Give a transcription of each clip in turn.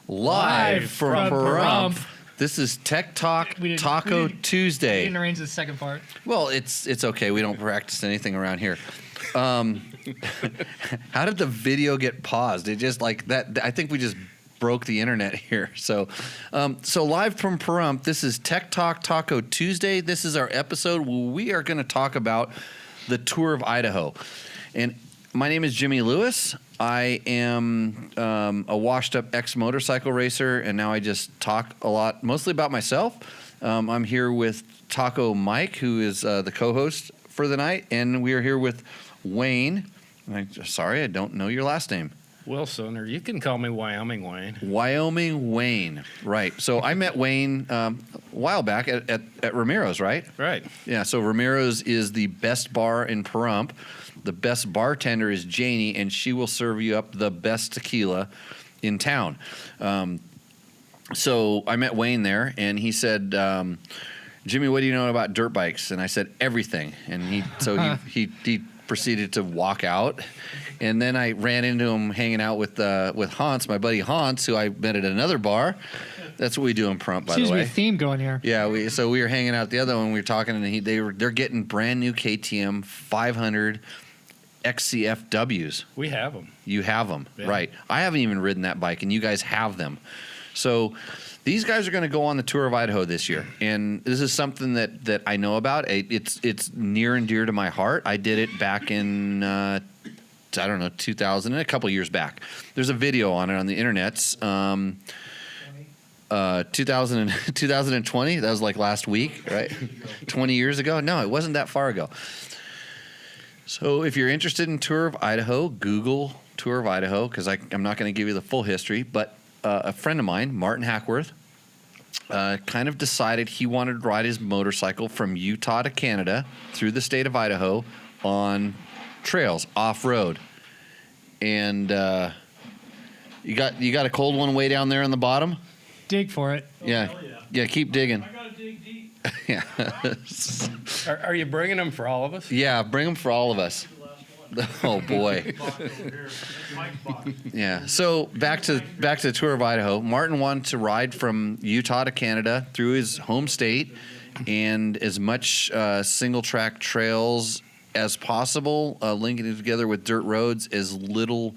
Live from Pahrump. This is Tech Talk Taco Tuesday. We didn't arrange the second part. Well, it's okay. We don't practice anything around here. How did the video get paused? It just like that. I think we just broke the internet here. So live from Pahrump. This is Tech Talk Taco Tuesday. This is our episode where we are going to talk about the Tour of Idaho. And my name is Jimmy Lewis. I am a washed-up ex-motorcycle racer, and now I just talk a lot, mostly about myself. I'm here with Taco Mike, who is the co-host for the night, and we are here with Wayne. Sorry, I don't know your last name. Wilson, or you can call me Wyoming Wayne. Wyoming Wayne, right. So I met Wayne a while back at Ramiro's, right? Right. Yeah, so Ramiro's is the best bar in Pahrump. The best bartender is Janie, and she will serve you up the best tequila in town. So I met Wayne there, and he said, Jimmy, what do you know about dirt bikes? And I said, everything. And he proceeded to walk out. And then I ran into him hanging out with Hans, my buddy Hans, who I met at another bar. That's what we do in Pahrump, by the way. Seems to be a theme going here. Yeah, we were hanging out the other one. We were talking, and they're getting brand new KTM 500 XCFWs. We have them. You have them, yeah. Right? I haven't even ridden that bike, and you guys have them. So these guys are going to go on the Tour of Idaho this year, and this is something that I know about. It's near and dear to my heart. I did it back in 2000, a couple years back. There's a video on it on the internets. 2020, that was like last week, right? 20 years ago? No, it wasn't that far ago. So if you're interested in Tour of Idaho, Google Tour of Idaho, because I'm not going to give you the full history, but a friend of mine, Martin Hackworth, kind of decided he wanted to ride his motorcycle from Utah to Canada through the state of Idaho on trails, off-road. And you got a cold one way down there on the bottom? Dig for it. Yeah, keep digging. I gotta dig deep. Yeah. Are you bringing them for all of us? Yeah, bring them for all of us. Oh boy. Yeah. So back to the Tour of Idaho. Martin wanted to ride from Utah to Canada through his home state, and as much single track trails as possible, linking it together with dirt roads, as little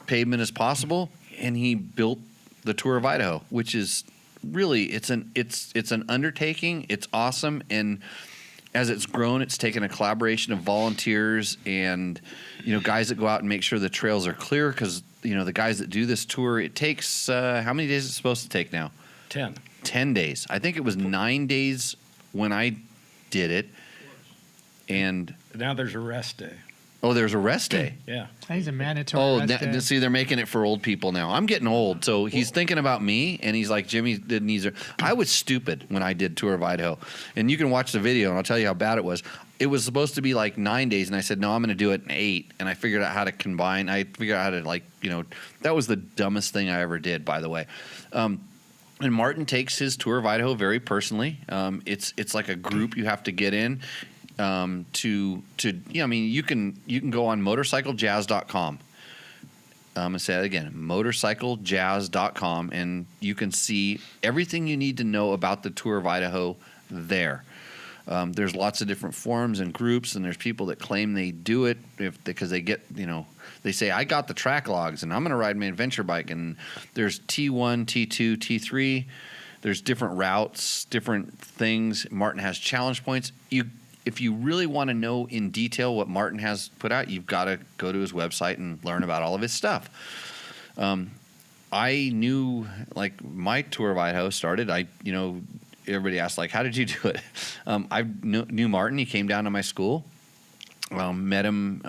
pavement as possible, and he built the Tour of Idaho, which is really it's an undertaking. It's awesome, and as it's grown, it's taken a collaboration of volunteers and guys that go out and make sure the trails are clear, because the guys that do this tour, it takes how many days is it supposed to take now? 10 days. I think it was 9 days when I did it, and now there's a rest day. Oh, there's a rest day. Yeah. I think it's a mandatory rest day. See, they're making it for old people now. I'm getting old, so he's thinking about me, and he's like, Jimmy needs. I was stupid when I did Tour of Idaho, and you can watch the video, and I'll tell you how bad it was. It was supposed to be like 9 days, and I said, no, I'm going to do it in 8, and I figured out how to combine. I figured out how to that was the dumbest thing I ever did, by the way. And Martin takes his Tour of Idaho very personally. It's like a group you have to get in. You can go on motorcyclejazz.com. I'm going to say that again, motorcyclejazz.com, and you can see everything you need to know about the Tour of Idaho there. There's lots of different forums and groups, and there's people that claim they do it because they get, they say, I got the track logs, and I'm going to ride my adventure bike, and there's T1, T2, T3. There's different routes, different things. Martin has challenge points. If you really want to know in detail what Martin has put out, you've got to go to his website and learn about all of his stuff. I knew, my Tour of Idaho started. Everybody asked, how did you do it? I knew Martin. He came down to my school. Met him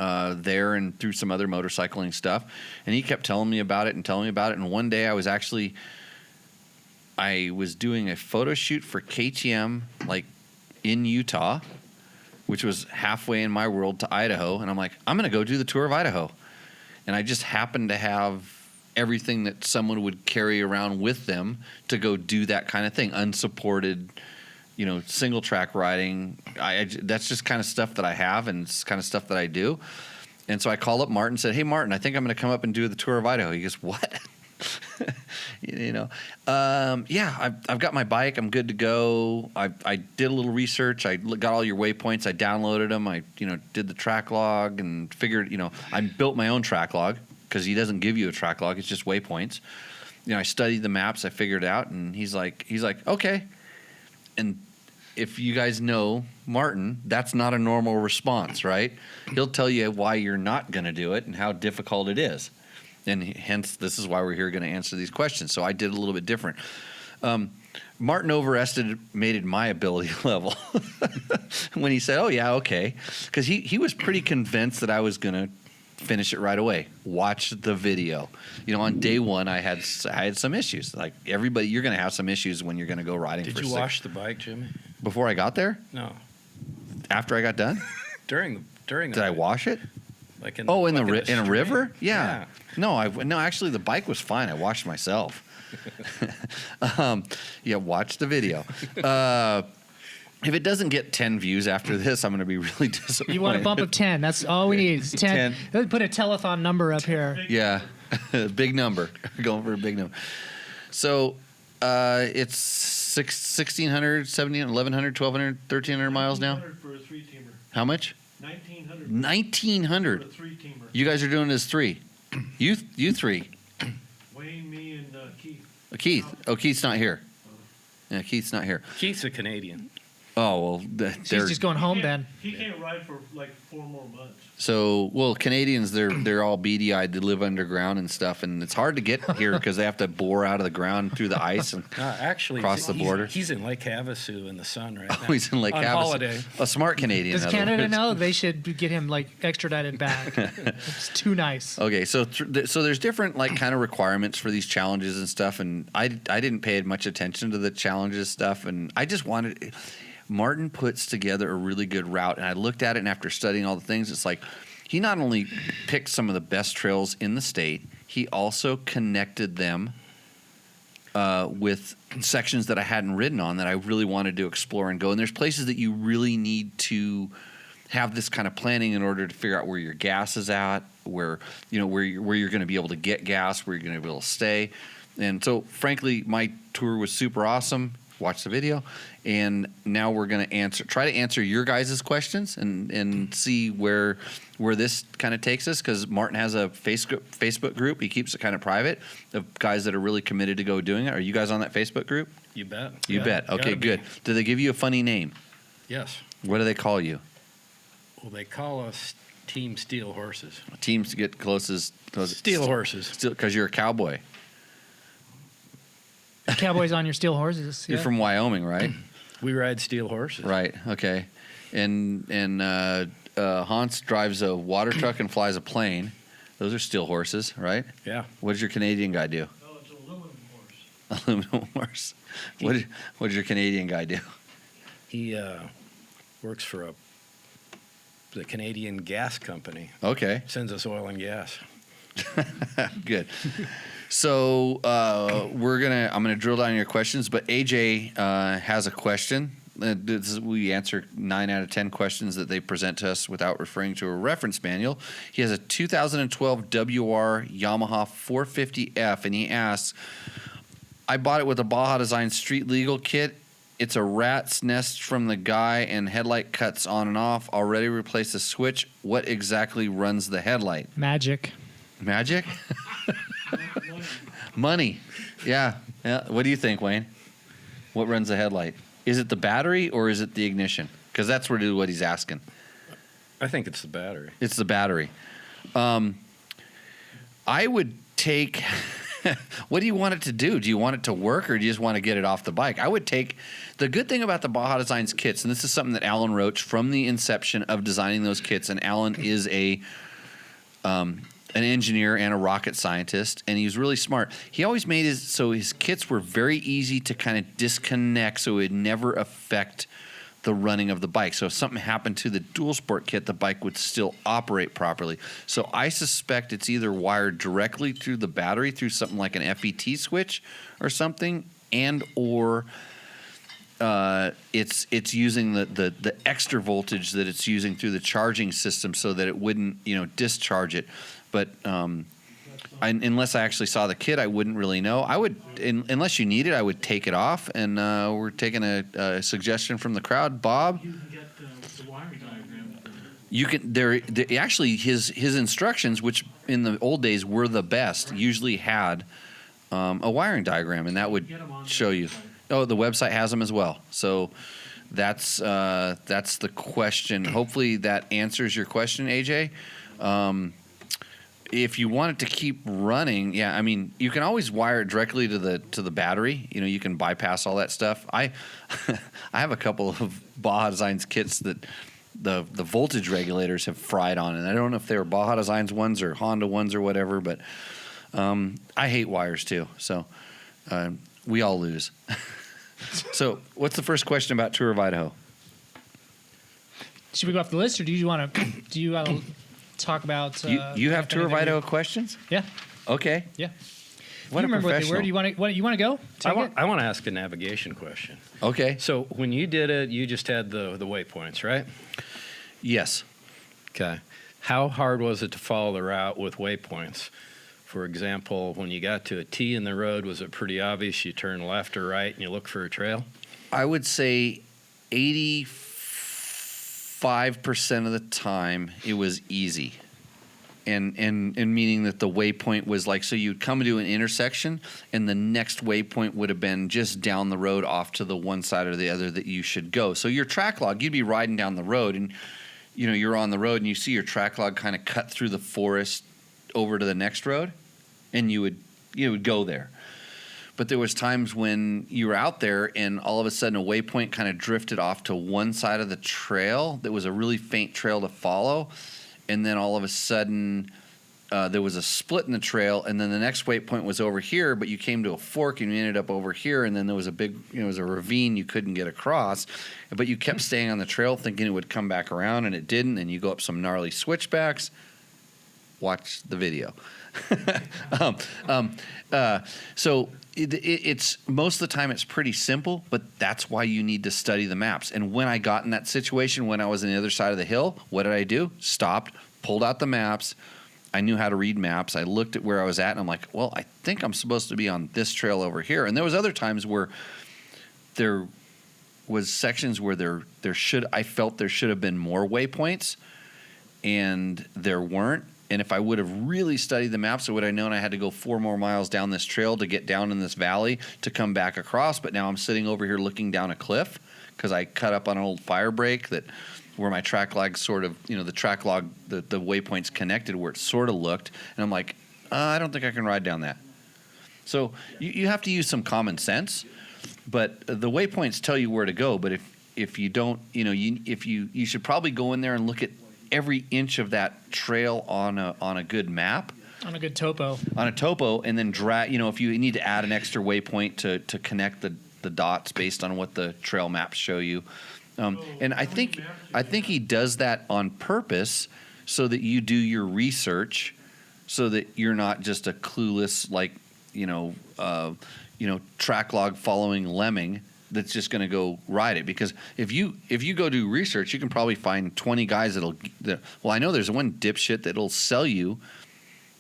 there and through some other motorcycling stuff. And he kept telling me about it. And one day I was doing a photo shoot for KTM, in Utah, which was halfway in my world to Idaho. And I'm like, I'm going to go do the Tour of Idaho. And I just happened to have everything that someone would carry around with them to go do that kind of thing. Unsupported, single track riding. That's just kind of stuff that I have, and it's kind of stuff that I do. And so I called up Martin and said, hey, Martin, I think I'm going to come up and do the Tour of Idaho. He goes, what? Yeah, I've got my bike. I'm good to go. I did a little research. I got all your waypoints. I downloaded them. I did the track log and figured, I built my own track log because he doesn't give you a track log. It's just waypoints. I studied the maps. I figured it out, and he's like, okay. And if you guys know Martin, that's not a normal response, right? He'll tell you why you're not going to do it and how difficult it is. And hence, this is why we're here going to answer these questions. So I did a little bit different. Martin overestimated my ability level when he said, oh, yeah, okay. Because he was pretty convinced that I was going to finish it right away. Watch the video. On day one, I had some issues. Like everybody, you're going to have some issues when you're going to go riding. Did you wash the bike, Jimmy? Before I got there? No. After I got done? During. Did I wash it? Like in in a river? Yeah. Yeah. No, actually the bike was fine. I washed myself. Watch the video. If it doesn't get 10 views after this, I'm going to be really disappointed. You want a bump of 10. That's all we need is 10. Let's put a telethon number up here. Yeah. Big number. Going for a big number. So it's 1,600, 1,700, 1,100, 1,200, 1,300 miles now? For a three-teamer. How much? 1,900. 1,900. For a three-teamer. You guys are doing this three. You three. Wayne, me, and Keith. Keith. Oh, Keith's not here. Yeah, Keith's not here. Keith's a Canadian. Oh, well, He's just going home then. He can't ride for like 4 more months. So, Canadians, they're all beady-eyed. They live underground and stuff, and it's hard to get here because they have to bore out of the ground through the ice and actually, cross the border. He's in Lake Havasu in the sun right now. Oh, he's in Lake Havasu. On holiday. A smart Canadian. Does Canada know they should get him extradited back? It's too nice. Okay, so there's different kind of requirements for these challenges and stuff, and I didn't pay much attention to the challenges stuff, and I just wanted. Martin puts together a really good route, and I looked at it, and after studying all the things, it's like he not only picked some of the best trails in the state, he also connected them with sections that I hadn't ridden on that I really wanted to explore and go. And there's places that you really need to have this kind of planning in order to figure out where your gas is at, where you're going to be able to get gas, where you're going to be able to stay. And so, frankly, my tour was super awesome. Watch the video, and now we're going to try to answer your guys' questions and see where this kind of takes us, because Martin has a Facebook group. He keeps it kind of private of guys that are really committed to go doing it. Are you guys on that Facebook group? You bet. You bet. Okay, good. Do they give you a funny name? Yes. What do they call you? Well, they call us Team Steel Horses. Teams to get closest. Steel Horses. Because you're a cowboy. Cowboys on your steel horses. You're from Wyoming, right? We ride steel horses. Right. Okay. And Hans drives a water truck and flies a plane. Those are steel horses, right? Yeah. What does your Canadian guy do? Oh, it's an aluminum horse. Aluminum horse. What does your Canadian guy do? He works for the Canadian gas company. Okay. Sends us oil and gas. Good. So I'm gonna drill down your questions, but AJ has a question. We answer 9 out of 10 questions that they present to us without referring to a reference manual. He has a 2012 WR Yamaha 450F, and he asks, I bought it with a Baja Design Street Legal kit. It's a rat's nest from the guy, and headlight cuts on and off. Already replaced the switch. What exactly runs the headlight? Magic. Magic? Money. Yeah. What do you think, Wayne? What runs the headlight? Is it the battery or is it the ignition? Because that's really what he's asking. I think it's the battery. It's the battery. I would take... What do you want it to do? Do you want it to work, or do you just want to get it off the bike? I would take... The good thing about the Baja Designs kits, and this is something that Alan Roach, from the inception of designing those kits, and Alan is an engineer and a rocket scientist, and he was really smart. He always made his kits were very easy to kind of disconnect, so it would never affect the running of the bike. So if something happened to the dual sport kit, the bike would still operate properly. So I suspect it's either wired directly through the battery through something like an FET switch or something, and or it's using the extra voltage that it's using through the charging system so that it wouldn't discharge it. But Unless I actually saw the kit, I wouldn't really know. I would, unless you need it, I would take it off. And we're taking a suggestion from the crowd, Bob. You can get the wiring diagram. You can there actually his instructions, which in the old days were the best, usually had a wiring diagram, and that would show you. Oh, the website has them as well. So that's the question. Hopefully that answers your question, AJ. If you want it to keep running, yeah, I mean, you can always wire it directly to the battery. You know, you can bypass all that stuff. I I have a couple of Baja Designs kits that the voltage regulators have fried on, and I don't know if they were Baja Designs ones or Honda ones or whatever, but I hate wires too. So we all lose. So what's the first question about Tour of Idaho? Should we go off the list, or do you want to talk about? You have Tour of Idaho questions? Yeah. Okay. Yeah. What you a remember professional. what they were? You want to go? I Take want it? to ask a navigation question. Okay. So when you did it, you just had the waypoints, right? Yes. Okay. How hard was it to follow the route with waypoints? For example, when you got to a T in the road, was it pretty obvious you turn left or right and you look for a trail? I would say 85% of the time it was easy. And meaning that the waypoint was like, so you'd come to an intersection and the next waypoint would have been just down the road off to the one side or the other that you should go. So your track log, you'd be riding down the road and, you know, you're on the road and you see your track log kind of cut through the forest over to the next road, and you would go there. But there was times when you were out there and all of a sudden a waypoint kind of drifted off to one side of the trail that was a really faint trail to follow, and then all of a sudden there was a split in the trail, and then the next waypoint was over here, but you came to a fork and you ended up over here, and then there was a big, it was a ravine you couldn't get across, but you kept staying on the trail thinking it would come back around, and it didn't, and you go up some gnarly switchbacks. Watch the video. So it's most of the time it's pretty simple, but that's why you need to study the maps. And when I got in that situation, when I was on the other side of the hill, what did I do? Stopped, pulled out the maps. I knew how to read maps. I looked at where I was at, and I'm like, well, I think I'm supposed to be on this trail over here. And there was other times where there was sections where I felt there should have been more waypoints, and there weren't. And if I would have really studied the maps, I would have known I had to go 4 more miles down this trail to get down in this valley to come back across. But now I'm sitting over here looking down a cliff because I cut up on an old fire break where my track log sort of, the track log, the waypoints connected where it sort of looked. And I'm like, I don't think I can ride down that. So you have to use some common sense. But the waypoints tell you where to go. But if you don't, you should probably go in there and look at every inch of that trail on a good map, on a good topo, and then drag. If you need to add an extra waypoint to connect the dots based on what the trail maps show you, and I think he does that on purpose so that you do your research, so that you're not just a clueless track log following lemming that's just going to go ride it. Because if you go do research, you can probably find 20 guys I know there's one dipshit that'll sell you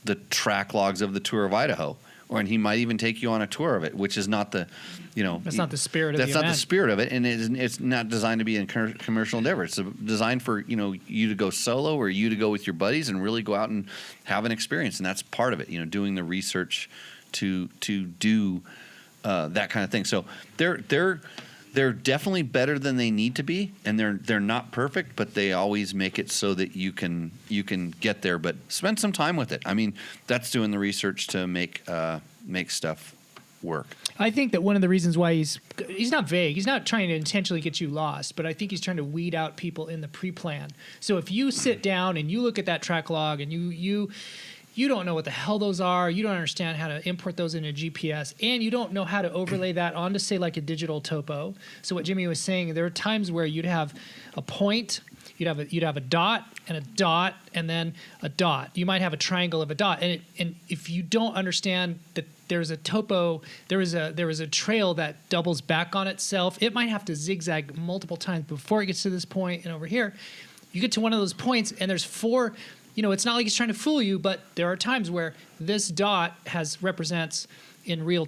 the track logs of the Tour of Idaho, and he might even take you on a tour of it, which is not the, that's not the spirit of the event. That's not the spirit of it, and it's not designed to be a commercial endeavor. It's designed for you to go solo or you to go with your buddies and really go out and have an experience, and that's part of it. Doing the research to do that kind of thing. So they're definitely better than they need to be, and they're not perfect, but they always make it so that you can get there. But spend some time with it. I mean, that's doing the research to make stuff work. I think that one of the reasons why he's not vague, he's not trying to intentionally get you lost, but I think he's trying to weed out people in the pre-plan. So if you sit down and you look at that track log and you don't know what the hell those are. You don't understand how to import those into GPS, and you don't know how to overlay that onto, say, like a digital topo. So what Jimmy was saying, there are times where you'd have a point, you'd have a dot and a dot and then a dot. You might have a triangle of a dot, and if you don't understand that there's a topo, there is a trail that doubles back on itself. It might have to zigzag multiple times before it gets to this point, and over here, you get to one of those points, and there's four it's not like he's trying to fool you, but there are times where this dot represents in real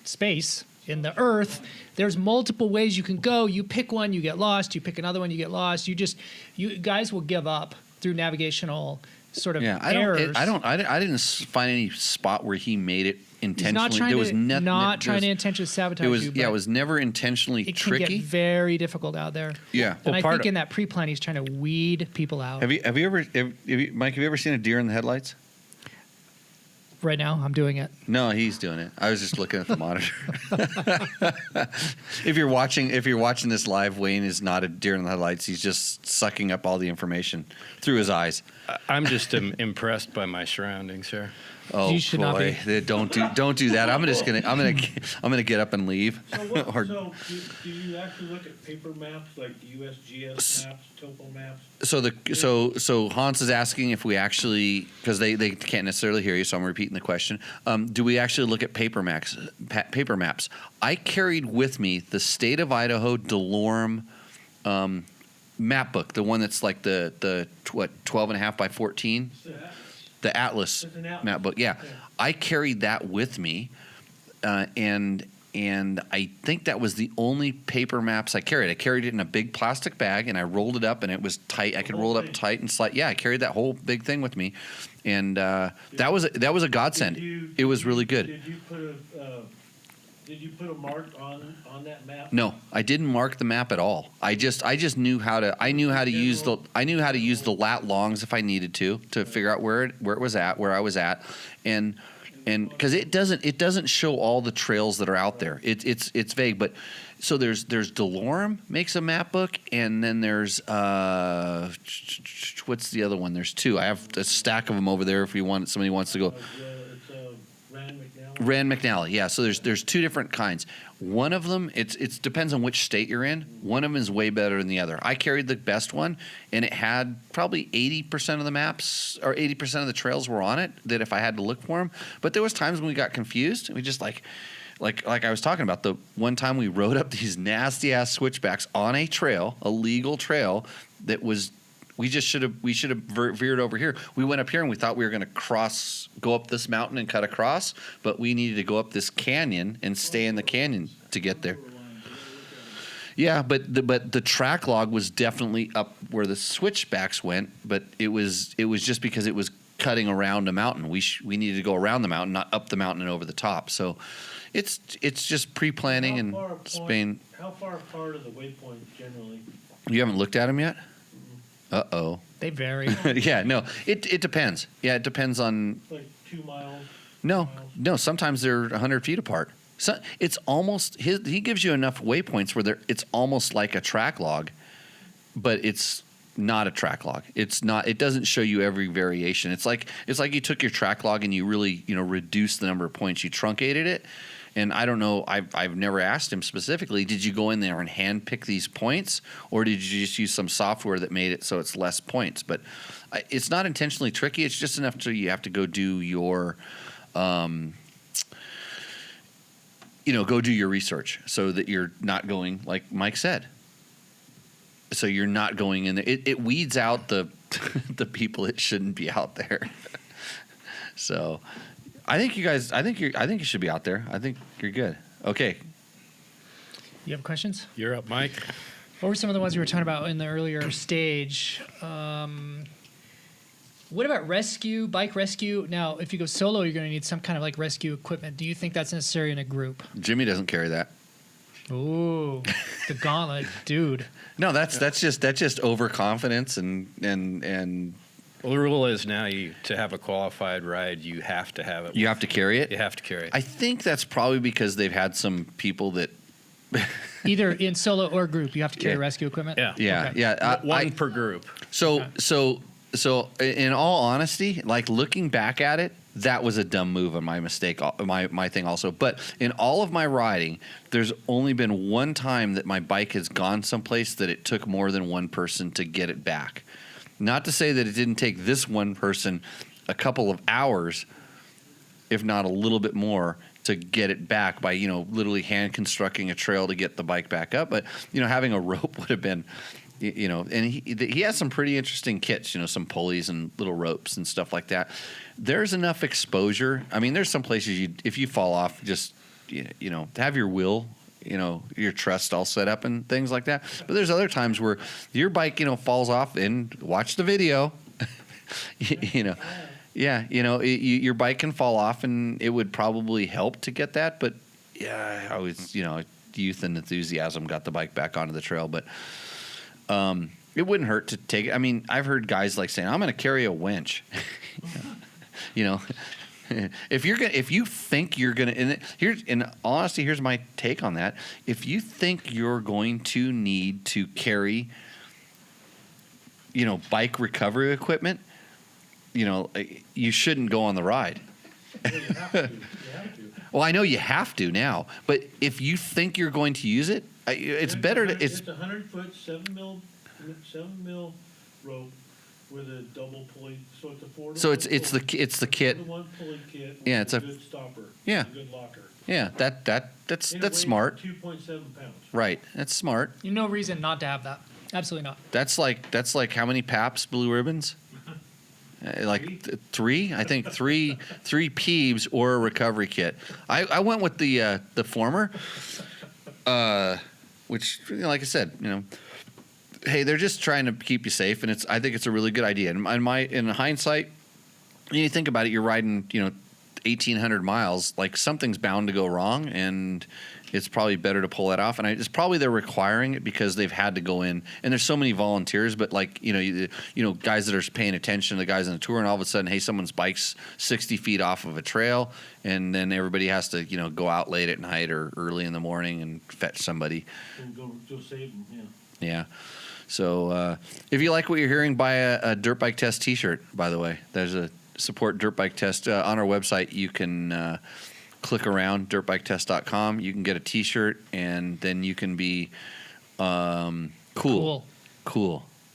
space in the earth. There's multiple ways you can go. You pick one, you get lost. You pick another one, you get lost. You guys will give up through navigational sort of errors. I didn't find any spot where he made it intentionally. He's not trying to intentionally sabotage you. It was never intentionally tricky. It can get very difficult out there. Yeah. And I think in that pre-plan, he's trying to weed people out. Have you ever, Mike? Have you ever seen a deer in the headlights? Right now, I'm doing it. No, he's doing it. I was just looking at the monitor. If you're watching this live, Wayne is not a deer in the headlights. He's just sucking up all the information through his eyes. I'm just impressed by my surroundings here. Oh You should not boy, don't do that. I'm gonna get up and leave. So do you actually look at paper maps like USGS maps, topo maps? So Hans is asking if we actually, because they can't necessarily hear you, so I'm repeating the question. Do we actually look at paper maps? I carried with me the state of Idaho DeLorme map book, the one that's like the 12.5 by 14. The Atlas map book, yeah. I carried that with me, and I think that was the only paper maps I carried. I carried it in a big plastic bag, and I rolled it up, and it was tight. I could roll it up tight and slide. Yeah, I carried that whole big thing with me, and that was a godsend. It was really good. Did you put a mark on that map? No, I didn't mark the map at all. I just knew how to. I knew how to use the lat longs if I needed to figure out where it was at, where I was at, and because it doesn't show all the trails that are out there. It's vague, but so there's DeLorme makes a map book, and then there's what's the other one? There's two. I have a stack of them over there if somebody wants to go. Rand McNally, yeah. So there's two different kinds. One of them, it depends on which state you're in. One of them is way better than the other. I carried the best one, and it had probably 80% of the maps or 80% of the trails were on it. That if I had to look for them, but there was times when we got confused. We just like I was talking about the one time we rode up these nasty ass switchbacks on a trail, a legal trail that was. We should have veered over here. We went up here and we thought we were going to go up this mountain and cut across, but we needed to go up this canyon and stay in the canyon to get there. Yeah, but the track log was definitely up where the switchbacks went, but it was just because it was cutting around a mountain. We needed to go around the mountain, not up the mountain and over the top. So it's just pre-planning and Spain. How far apart are the waypoints generally? You haven't looked at them yet? Uh-oh. They vary. Yeah, no, it depends. Yeah, it depends on. Like 2 miles? No, sometimes they're 100 feet apart. So it's almost, he gives you enough waypoints where it's almost like a track log, but it's not a track log. It doesn't show you every variation. It's like you took your track log and you really, reduced the number of points. You truncated it. And I don't know, I've never asked him specifically, did you go in there and hand pick these points, or did you just use some software that made it so it's less points? But it's not intentionally tricky. It's just enough you have to go do your, go do your research so that you're not going, like Mike said. So you're not going in there. It weeds out the the people that shouldn't be out there. So I think you should be out there. I think you're good. Okay. You have questions? You're up, Mike. What were some of the ones we were talking about in the earlier stage? What about bike rescue? Now, if you go solo, you're going to need some kind of like rescue equipment. Do you think that's necessary in a group? Jimmy doesn't carry that. Ooh, the gauntlet, dude. No, that's just overconfidence and. Well, the rule is now to have a qualified ride, you have to have it. You have to carry it? You have to carry it. I think that's probably because they've had some people that... Either in solo or group, you have to carry rescue equipment? Yeah. Okay. Yeah. One per group. So in all honesty, like looking back at it, that was a dumb move and my mistake, my thing also. But in all of my riding, there's only been one time that my bike has gone someplace that it took more than one person to get it back. Not to say that it didn't take this one person a couple of hours, if not a little bit more, to get it back by, literally hand constructing a trail to get the bike back up. But, having a rope would have been, you know, and he has some pretty interesting kits, you know, some pulleys and little ropes and stuff like that. There's enough exposure. I mean, there's some places if you fall off, just, you know, have your wheel, you know, your truss all set up and things like that. But there's other times where your bike, you know, falls off, and watch the video. You know, yeah, you know, your bike can fall off, and it would probably help to get that. But yeah, I was, you know, youth and enthusiasm got the bike back onto the trail. But it wouldn't hurt to take it. I mean, I've heard guys like saying, I'm going to carry a winch. You know, if you think you're gonna, and in honesty, here's my take on that. If you think you're going to need to carry, you know, bike recovery equipment, you know, you shouldn't go on the ride. Well, you have to. You have to. Well, I know you have to now, but if you think you're going to use it, it's better to. It's a 100-foot 7 mil rope with a double pulley, so it's a 4 to So 1 it's the kit. 4 to 1 pulley kit. Yeah, it's a good stopper. Yeah. It's a good locker. Yeah, that's And it weighs smart. 2.7 pounds. Right, that's smart. You no reason not to have that. Absolutely not. That's like how many Paps Blue Ribbons? Like 3? I think 3 Peebs or a recovery kit. I went with the former, which, you know, like I said, you know, hey, they're just trying to keep you safe, and I think it's a really good idea. And in hindsight, you think about it, you're riding, you know, 1,800 miles, like something's bound to go wrong, and it's probably better to pull that off. And it's probably they're requiring it because they've had to go in, and there's so many volunteers, but like, you know, guys that are paying attention to the guys on the tour, and all of a sudden, hey, someone's bike's 60 feet off of a trail, and then everybody has to, you know, go out late at night or early in the morning and fetch somebody. And go save them, yeah. Yeah. So if you like what you're hearing, buy a Dirt Bike Test T-shirt, by the way. There's a support Dirt Bike Test. On our website, you can click around, dirtbiketest.com. You can get a T-shirt, and then you can be cool.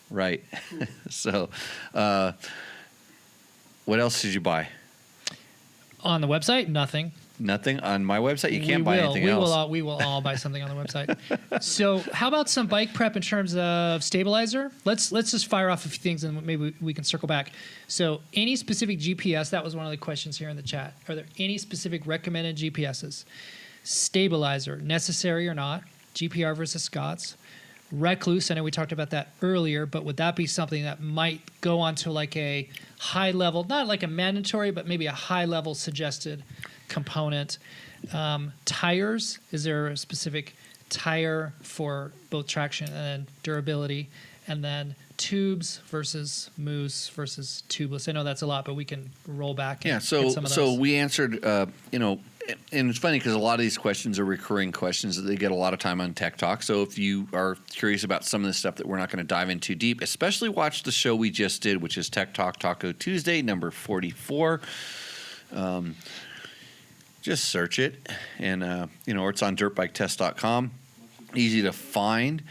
Right. So what else did you buy? On the website, nothing. Nothing on my website. You can't buy anything else. We will all buy something on the website. So, how about some bike prep in terms of stabilizer? Let's just fire off a few things, and maybe we can circle back. So, any specific GPS? That was one of the questions here in the chat. Are there any specific recommended GPSs? Stabilizer, necessary or not? GPR versus Scott's. Recluse, I know we talked about that earlier, but would that be something that might go onto like a high level, not like a mandatory, but maybe a high level suggested component? Tires, is there a specific tire for both traction and durability? And then tubes versus mousse versus tubeless. I know that's a lot, but we can roll back. Yeah, and some of those. so we answered, you know, and it's funny because a lot of these questions are recurring questions that they get a lot of time on Tech Talk. So if you are curious about some of the stuff that we're not going to dive into deep, especially watch the show we just did, which is Tech Talk Taco Tuesday, number 44. Just search it, and you know, or it's on dirtbiketest.com. Easy to find.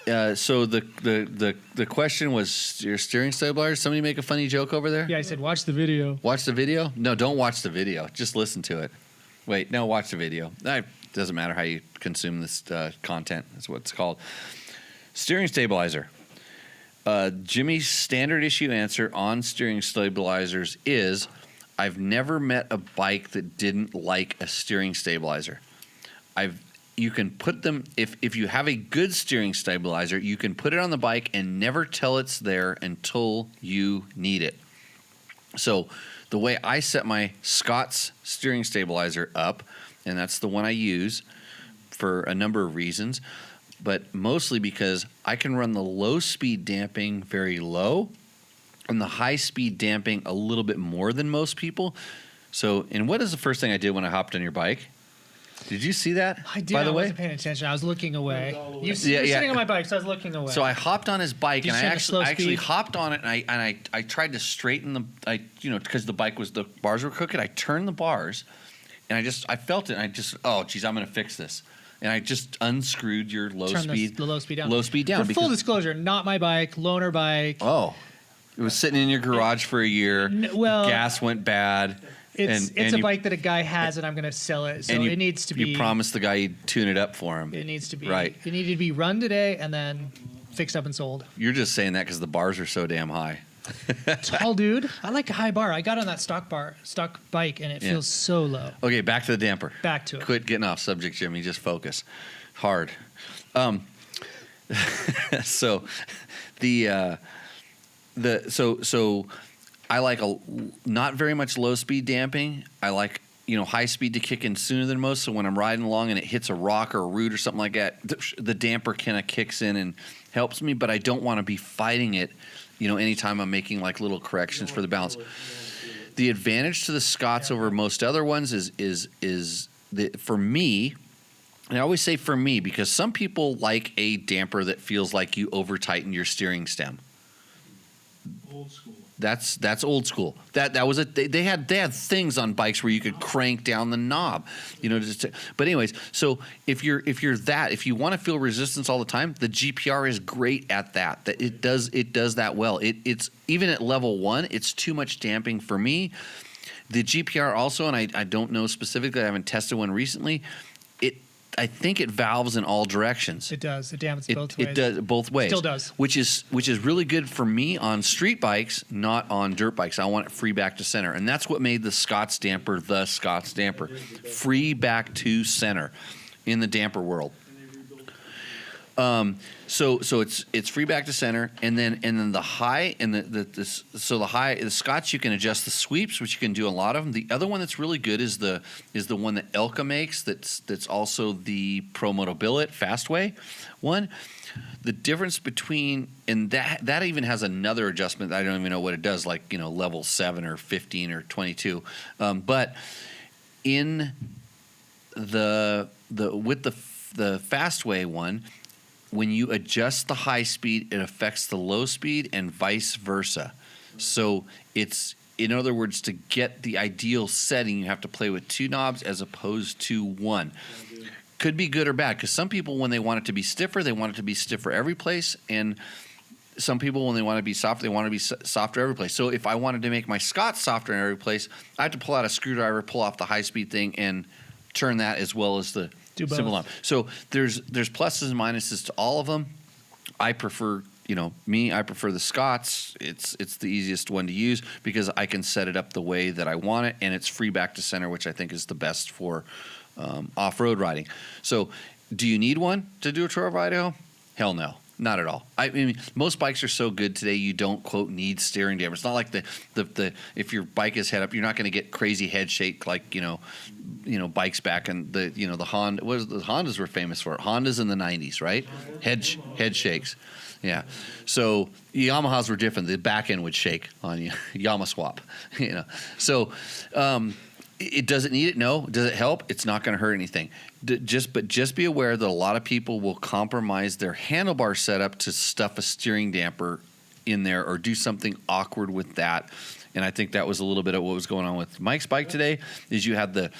So the question was your steering stabilizer. Somebody make a funny joke over there? Yeah, I said watch the video. Watch the video? No, don't watch the video. Just listen to it. Wait, no, watch the video. It doesn't matter how you consume this content. That's what it's called. Steering stabilizer. Jimmy's standard issue answer on steering stabilizers is, I've never met a bike that didn't like a steering stabilizer. You can put them, if you have a good steering stabilizer, you can put it on the bike and never tell it's there until you need it. So the way I set my Scott's steering stabilizer up, and that's the one I use for a number of reasons, but mostly because I can run the low speed damping very low and the high speed damping a little bit more than most people. So, and what is the first thing I did when I hopped on your bike? Did you see that? I did. By the I way, wasn't paying attention. I was looking away. You were Yeah. sitting on my bike, so I was looking away. So I hopped on his bike, Did and you I check the slow actually speed? hopped on it, and I tried to straighten because the bars were crooked. I turned the bars, and I felt it, and oh geez, I'm gonna fix this, and I just unscrewed your low Turn speed. the low speed down. Low speed down. For full disclosure, not my bike, loaner bike. Oh, it was sitting in your garage for a year. Well, gas went bad. It's and a you- bike that a guy has, and I'm going to sell it. So and you, it needs to be. You promised the guy you'd tune it up for him. It needs to be right. It needed to be run today, and then fixed up and sold. You're just saying that because the bars are so damn high. Tall dude. I like a high bar. I got on that stock bike, and it feels so low. Okay, back to the damper. Back to it. Quit getting off subject, Jimmy. Just focus. Hard. So so I like not very much low speed damping. I like high speed to kick in sooner than most. So when I'm riding along and it hits a rock or a root or something like that, the damper kind of kicks in and helps me. But I don't want to be fighting it. Anytime I'm making like little corrections for the balance. The advantage to the Scots over most other ones is for me. And I always say for me because some people like a damper that feels like you over tighten your steering stem. Old school. That's old school. That was they had things on bikes where you could crank down the knob, but anyways, so if you want to feel resistance all the time, the GPR is great at that. That it does that well. It's even at level 1, it's too much damping for me. The GPR also, and I don't know specifically, I haven't tested one recently. I think it valves in all directions. It does. It dampens both ways. It does both ways. Still does. Which is really good for me on street bikes, not on dirt bikes. I want it free back to center. And that's what made the Scots damper the Scots damper. Free back to center in the damper world. So it's free back to center, and then the high and the Scots you can adjust the sweeps, which you can do a lot of them. The other one that's really good is the one that Elka makes. That's also the Pro Motobillet Fastway one. The difference between and that even has another adjustment. I don't even know what it does, like level 7 or 15 or 22. But in the Fastway one, when you adjust the high speed, it affects the low speed and vice versa. So it's, in other words, to get the ideal setting, you have to play with 2 knobs as opposed to 1. Could be good or bad, because some people, when they want it to be stiffer, they want it to be stiffer every place, and some people, when they want to be soft, they want to be softer every place. So if I wanted to make my Scots softer in every place, I have to pull out a screwdriver, pull off the high-speed thing, and turn that as well as the simple knob. So there's pluses and minuses to all of them. I prefer, I prefer the Scots. It's the easiest one to use because I can set it up the way that I want it, and it's free back to center, which I think is the best for off-road riding. So do you need one to do a Tour of Idaho? Hell no. Not at all. I mean, most bikes are so good today, you don't, quote, need steering damper. It's not like the if your bike is head up, you're not going to get crazy head shake like, bikes back in the Honda. The Hondas were famous for? Hondas in the 90s, right? Head shakes. Yeah. So Yamahas were different. The back end would shake on you. Yamaswap, So it doesn't need it. No. Does it help? It's not going to hurt anything. Just be aware that a lot of people will compromise their handlebar setup to stuff a steering damper in there or do something awkward with that. And I think that was a little bit of what was going on with Mike's bike today. Is you had the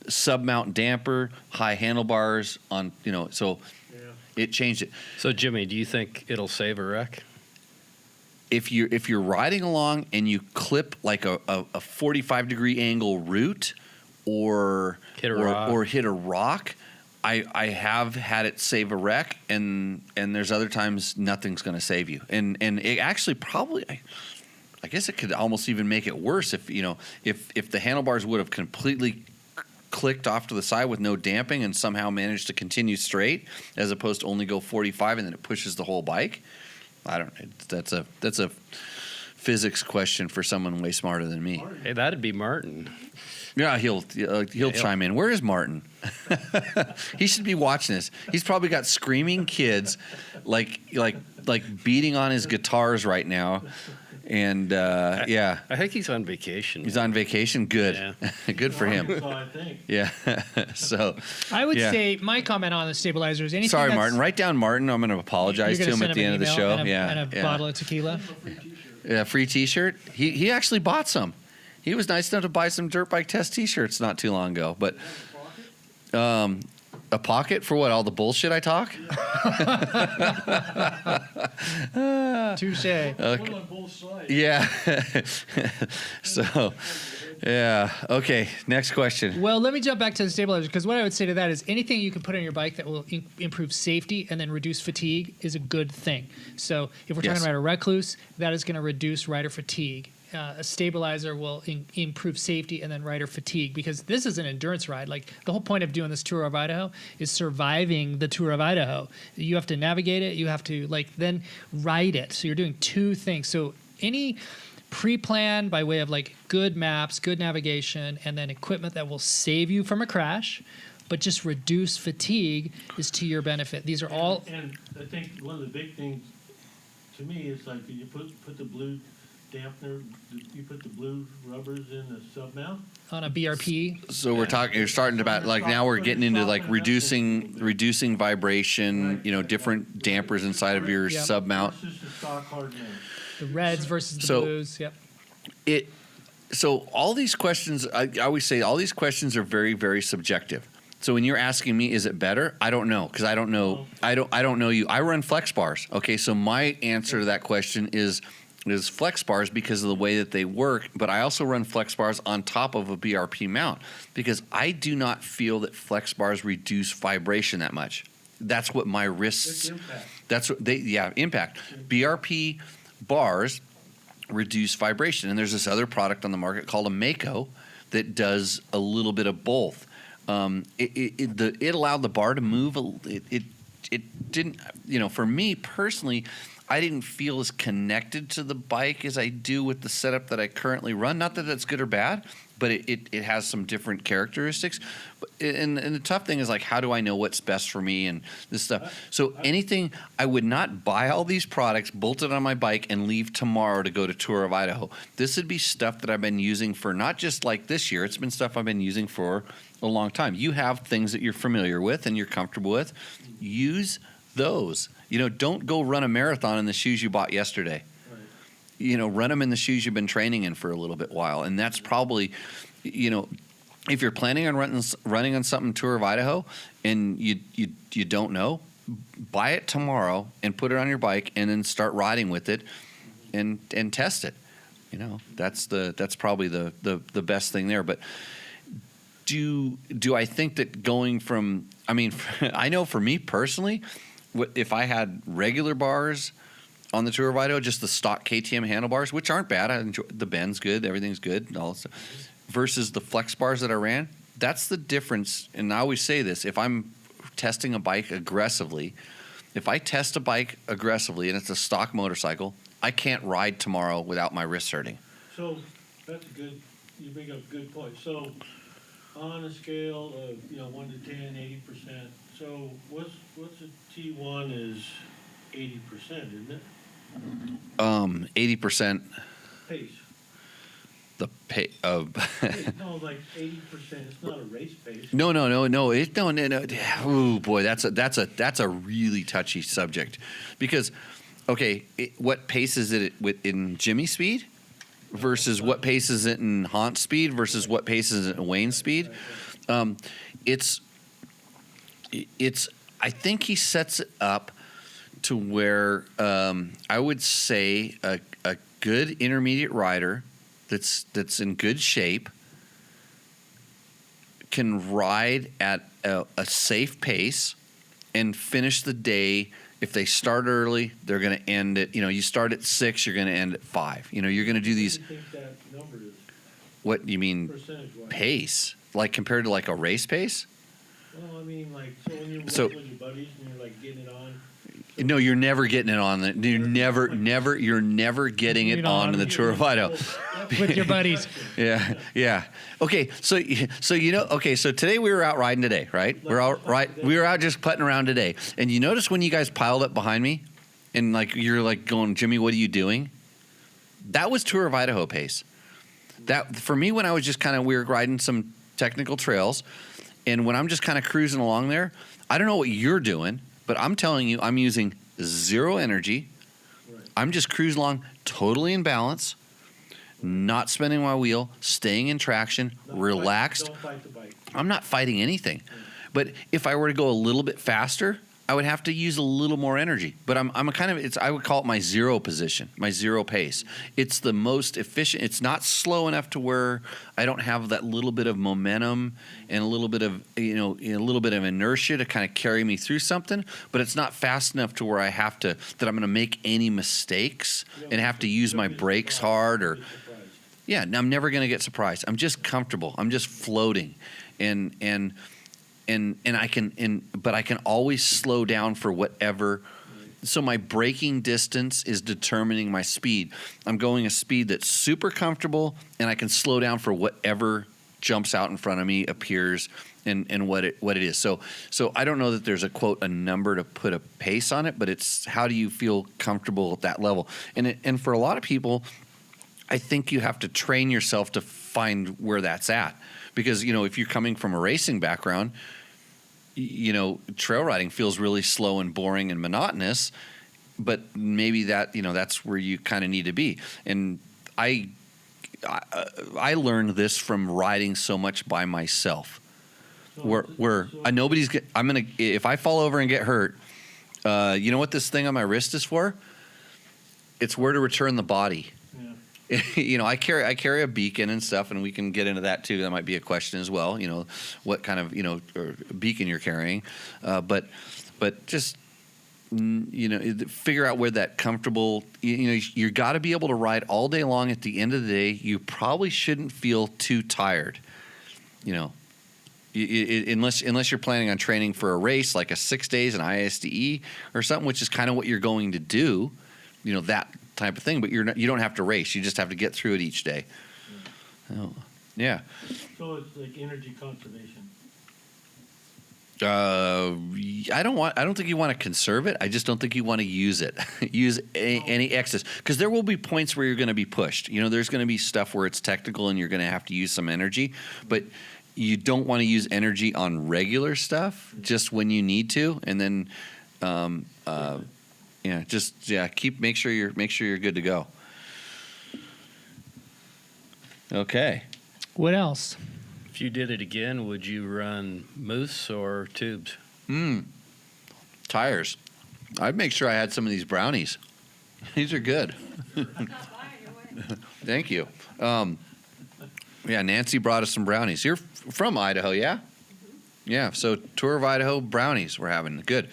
sub mount damper, high handlebars on, so it changed it. So Jimmy, do you think it'll save a wreck? If you're riding along and you clip like a 45-degree angle root or hit a rock, I have had it save a wreck, and there's other times nothing's going to save you, and it actually probably I guess it could almost even make it worse if the handlebars would have completely clicked off to the side with no damping and somehow managed to continue straight as opposed to only go 45 and then it pushes the whole bike. I don't know. That's a physics question for someone way smarter than me. Hey, that'd be Martin. Yeah, he'll chime in. Where is Martin? He should be watching this. He's probably got screaming kids, like beating on his guitars right now. And I think he's on vacation. He's on vacation. Good, yeah. Good for him. So I think. Yeah. So I would say my comment on the stabilizer is anything. Sorry, Martin. Write down Martin. I'm going to apologize to him at the end of the show. And a bottle of tequila. Yeah, free T-shirt. He actually bought some. He was nice enough to buy some dirt bike test T-shirts not too long ago. But a pocket for what? All the bullshit I talk? Touche. Okay. On both sides. Yeah. So, Yeah. Okay. Next question. Well, let me jump back to the stabilizer, because what I would say to that is anything you can put on your bike that will improve safety and then reduce fatigue is a good thing. So if we're talking about a recluse, that is going to reduce rider fatigue. A stabilizer will improve safety and then rider fatigue, because this is an endurance ride. Like, the whole point of doing this Tour of Idaho is surviving the Tour of Idaho. You have to navigate it. You have to then ride it. So you're doing two things. So any pre-plan by way of like good maps, good navigation, and then equipment that will save you from a crash, but just reduce fatigue is to your benefit. These are all. And I think one of the big things to me is like you put the blue dampener, you put the blue rubbers in the sub mount On a BRP. So we're talking. You're starting about like now we're getting into like reducing vibration. You know, different dampers inside of your sub mount. versus the stock hard mount. The reds versus the blues. Yep. So all these questions, I always say, all these questions are very, very subjective. So when you're asking me, is it better? I don't know, because I don't know. I don't know you. I run flex bars. Okay, so my answer to that question is flex bars because of the way that they work. But I also run flex bars on top of a BRP mount because I do not feel that flex bars reduce vibration that much. That's what my wrists. Impact. That's what impact. BRP bars reduce vibration, and there's this other product on the market called a Mako that does a little bit of both. It allowed the bar to move. It didn't, for me personally, I didn't feel as connected to the bike as I do with the setup that I currently run. Not that that's good or bad, but it has some different characteristics. And the tough thing is, like, how do I know what's best for me and this stuff? So anything, I would not buy all these products, bolt it on my bike, and leave tomorrow to go to Tour of Idaho. This would be stuff that I've been using for not just like this year. It's been stuff I've been using for a long time. You have things that you're familiar with and you're comfortable with. Use those. Don't go run a marathon in the shoes you bought yesterday. Right. Run them in the shoes you've been training in for a little bit while. And that's probably, if you're planning on running on something Tour of Idaho and you don't know, buy it tomorrow and put it on your bike and then start riding with it and test it. That's probably the best thing there. But do I think that going from, I know for me personally, if I had regular bars on the Tour of Idaho, just the stock KTM handlebars, which aren't bad, I enjoy the bend's good, everything's good, and all that stuff, versus the flex bars that I ran, that's the difference. And I always say this: if I'm testing a bike aggressively, if I test a bike aggressively and it's a stock motorcycle, I can't ride tomorrow without my wrists hurting. So that's good. You bring up a good point. So on a scale of 1 to 10, 80%. So what's a T1 is 80%, isn't it? 80%. Pace. The pace of. No, like 80%. It's not a race pace. No. Oh boy, that's a really touchy subject, because, okay, what pace is it in Jimmy speed, versus what pace is it in Haunt speed, versus what pace is it in Wayne speed? It's. I think he sets it up to where I would say a good intermediate rider that's in good shape can ride at a safe pace and finish the day. If they start early, they're going to end at, you start at 6, you're going to end at 5. You're going to do these. What do you think that number is? What you mean? Percentage-wise. Pace, like compared to like a race pace? Well, like, so when you're with your buddies and you're like getting it on. No, you're never getting it on. You're never getting it on in the Tour of Idaho. With your buddies. Yeah. Okay, so so today we were out riding today, right? We were out just putting around today. And you notice when you guys piled up behind me and like you're like going, "Jimmy, what are you doing?" That was Tour of Idaho pace. That for me, when I was just we were riding some technical trails, and when I'm just kind of cruising along there, I don't know what you're doing, but I'm telling you, I'm using zero energy. Right. I'm just cruising along totally in balance, not spinning my wheel, staying in traction, relaxed. Don't fight the bike. I'm not fighting anything. But if I were to go a little bit faster, I would have to use a little more energy. But I'm a kind of, I would call it my zero position, my zero pace. It's the most efficient. It's not slow enough to where I don't have that little bit of momentum and a little bit of, a little bit of inertia to kind of carry me through something. But it's not fast enough to where I have to, that I'm going to make any mistakes and have to use my brakes hard or, yeah, I'm never going to get surprised. I'm just comfortable. I'm just floating. And I can, but I can always slow down for whatever. So my braking distance is determining my speed. I'm going a speed that's super comfortable, and I can slow down for whatever jumps out in front of me, appears, and what it is. So I don't know that there's a number to put a pace on it, but it's how do you feel comfortable at that level? And for a lot of people, I think you have to train yourself to find where that's at. Because, if you're coming from a racing background, trail riding feels really slow and boring and monotonous, but maybe that's where you kind of need to be. And I learned this from riding so much by myself, where nobody's. If I fall over and get hurt, you know what this thing on my wrist is for? It's where to return the body. I carry a beacon and stuff, and we can get into that too. That might be a question as well. What kind of or beacon you're carrying, but just figure out where that comfortable. You got to be able to ride all day long. At the end of the day, you probably shouldn't feel too tired. Unless you're planning on training for a race like a 6 days in ISDE or something, which is kind of what you're going to do. That type of thing, but you don't have to race. You just have to get through it each day. Yeah. So it's like energy conservation. I don't think you want to conserve it. I just don't think you want to use it. Use any excess, because there will be points where you're going to be pushed. There's going to be stuff where it's technical and you're going to have to use some energy, but you don't want to use energy on regular stuff just when you need to, and then make sure you're good to go. Okay. What else? If you did it again, would you run mousse or tubes? Tires. I'd make sure I had some of these brownies. These are good. Thank you. Nancy brought us some brownies. You're from Idaho, yeah? Yeah. So Tour of Idaho brownies we're having. Good.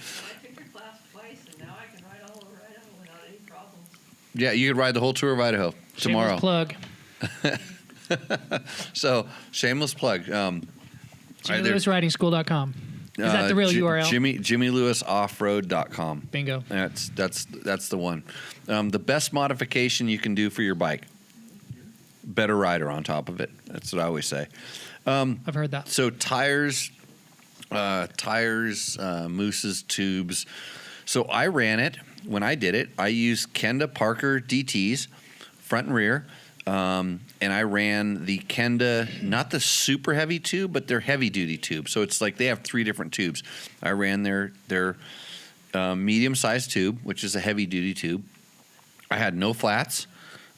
Yeah, you could ride the whole Tour of Idaho tomorrow. Shameless plug. So, shameless plug. JimmyLewisRidingSchool.com. Is that the real URL? JimmyLewisOffroad.com. Bingo. That's the one. The best modification you can do for your bike. Better rider on top of it. That's what I always say. I've heard that. So tires, mousses, tubes. So I ran it. When I did it, I used Kenda Parker DTs, front and rear, and I ran the Kenda, not the super heavy tube, but their heavy duty tube. So it's like they have 3 different tubes. I ran their medium sized tube, which is a heavy duty tube. I had no flats,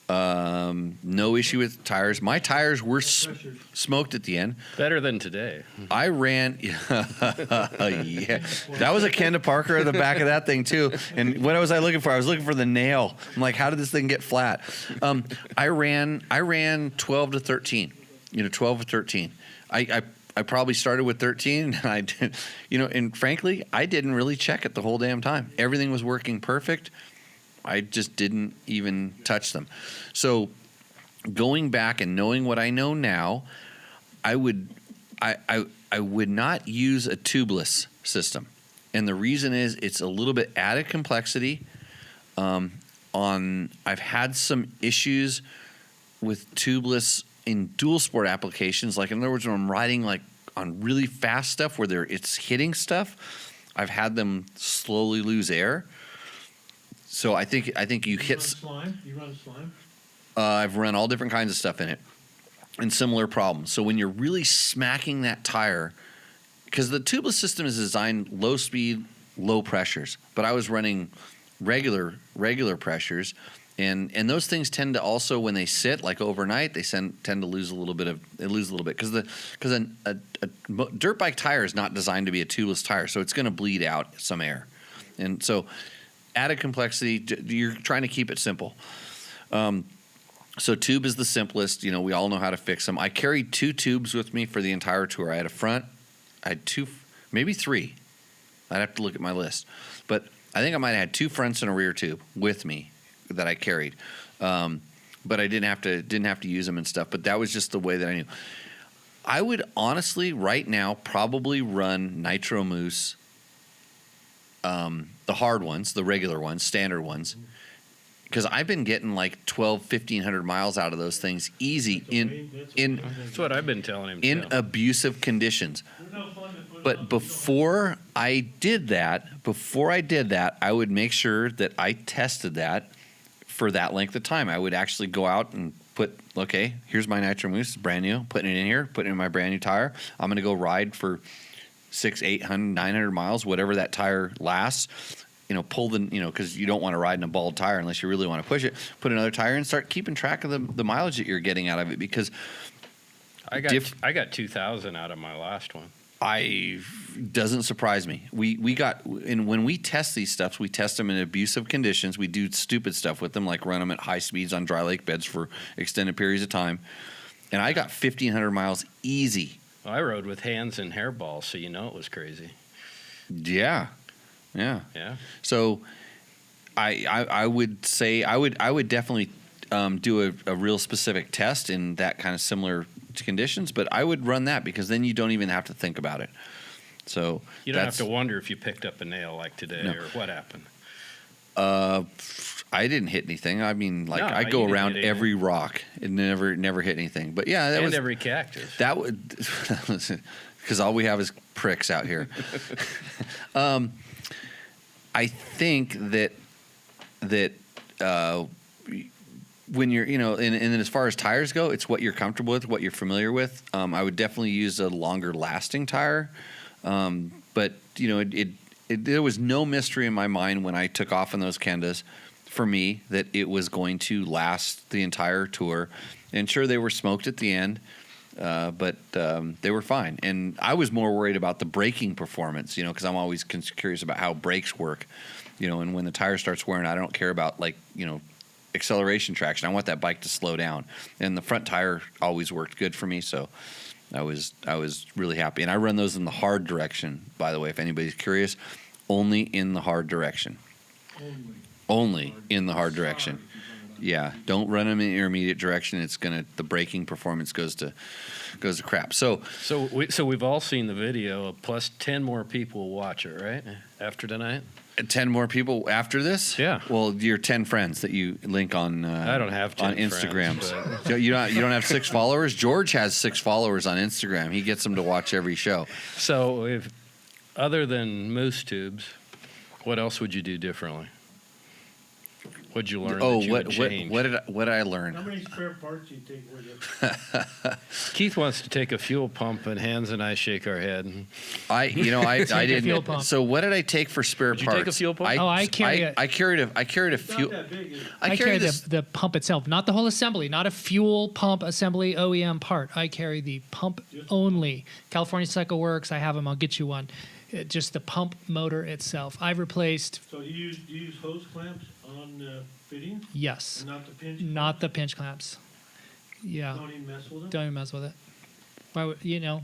no issue with tires. My tires were smoked at the end. Better than today. I ran, that was a Kenda Parker at the back of that thing too. And what was I looking for? I was looking for the nail. I'm like, how did this thing get flat? I ran 12 to 13. 12 to 13. I probably started with 13, and I did, and frankly, I didn't really check it the whole damn time. Everything was working perfect. I just didn't even touch them. So going back and knowing what I know now, I would not use a tubeless system. And the reason is it's a little bit added complexity. I've had some issues with tubeless in dual sport applications. Like, in other words, when I'm riding like on really fast stuff where it's hitting stuff, I've had them slowly lose air. So I think you hit slime. You run slime? I've run all different kinds of stuff in it, and similar problems. So when you're really smacking that tire, because the tubeless system is designed low speed, low pressures, but I was running regular pressures, And those things tend to also, when they sit like overnight, they tend to lose a little bit because a dirt bike tire is not designed to be a tubeless tire, so it's going to bleed out some air. And so added complexity, you're trying to keep it simple. So tube is the simplest. You know, we all know how to fix them. I carried 2 tubes with me for the entire tour. I had I had 2, maybe 3. I'd have to look at my list. But I think I might have had 2 fronts and a rear tube with me that I carried. But I didn't have to use them and stuff. But that was just the way that I knew. I would honestly, right now, probably run Nitro Mousse, the hard ones, the regular ones, standard ones, because I've been getting like 1,500 miles out of those things easy in That's what I've been telling him. in abusive conditions. But before I did that, I would make sure that I tested that for that length of time. I would actually go out and put, okay, here's my Nitro Mousse, it's brand new, putting it in here, putting it in my brand new tire. I'm going to go ride for 600, 800, 900 miles, whatever that tire lasts. You know, pull the, you know, because you don't want to ride in a bald tire unless you really want to push it. Put another tire and start keeping track of the mileage that you're getting out of it, because I got 2,000 out of my last one. Doesn't surprise me. We got, and when we test these stuffs, we test them in abusive conditions. We do stupid stuff with them, like run them at high speeds on dry lake beds for extended periods of time. And I got 1,500 miles easy. Well, I rode with hands and hairballs, so you know it was crazy. Yeah. So I would say I would definitely do a real specific test in that kind of similar conditions, but I would run that because then you don't even have to think about it. So you don't have to wonder if you picked up a nail like today or what happened. I didn't hit anything. I mean, like, No, I go around every rock and never hit anything. But yeah, that was every cactus. That would, because all we have is pricks out here. I think that when you're, you know, and as far as tires go, it's what you're comfortable with, what you're familiar with. I would definitely use a longer lasting tire. But, you know, there was no mystery in my mind when I took off in those Kendas for me that it was going to last the entire tour. And sure, they were smoked at the end, but they were fine. And I was more worried about the braking performance, you know, because I'm always curious about how brakes work, you know, and when the tire starts wearing, I don't care about, like, you know, acceleration traction. I want that bike to slow down. And the front tire always worked good for me, so I was really happy. And I run those in the hard direction, by the way, if anybody's curious. Only in the hard direction. Only in the hard direction. Yeah, don't run them in the intermediate direction. It's the braking performance goes to crap. So we've all seen the video. Plus 10 more people will watch it, right? After tonight. 10 more people after this? Yeah. Well, your 10 friends that you link on. I don't have 10 on Instagram. friends, You don't have 6 followers. George has 6 followers on Instagram. He gets them to watch every show. So, if other than moose tubes, what else would you do differently? What'd you learn? What did I learn? How many spare parts do you take with you? Keith wants to take a fuel pump, and Hans and I shake our head. I didn't. fuel pump. So what did I take for spare Did you parts? take a fuel pump? I carry it. I carried a It's fuel. not that big, is it? I carry this. the pump itself, not the whole assembly, not a fuel pump assembly OEM part. I carry the pump only. California Cycle Works, I have them. I'll get you one. Just the pump motor itself. I've replaced. So you use hose clamps on the fittings? Yes. And not the pinch? Not the pinch clamps. Yeah. Don't even mess with them? Don't even mess with it. Why would, you know?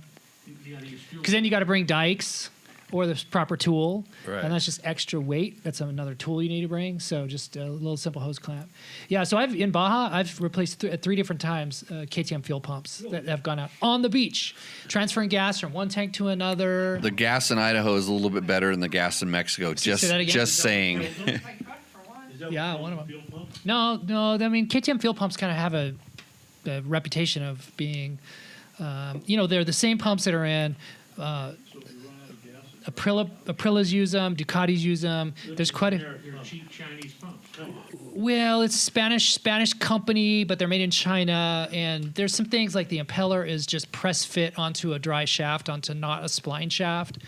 You gotta use fuel. Because then you got to bring dikes or the proper tool, Right. and that's just extra weight. That's another tool you need to bring. So just a little simple hose clamp. Yeah. So in Baja, I've replaced at 3 different times KTM fuel pumps that have gone out on the beach, transferring gas from one tank to another. The gas in Idaho is a little bit better than the gas in Mexico. Say that again? Just saying. Is that Yeah, what one of the them. fuel pump? No. I mean, KTM fuel pumps kind of have a reputation of being, they're the same pumps that are in. So if you run out of gas, Aprilas use them, Ducatis use them. There's quite a they're cheap Chinese pumps. No. well, it's Spanish company, but they're made in China. And there's some things like the impeller is just press fit onto a dry shaft, onto not a spline shaft,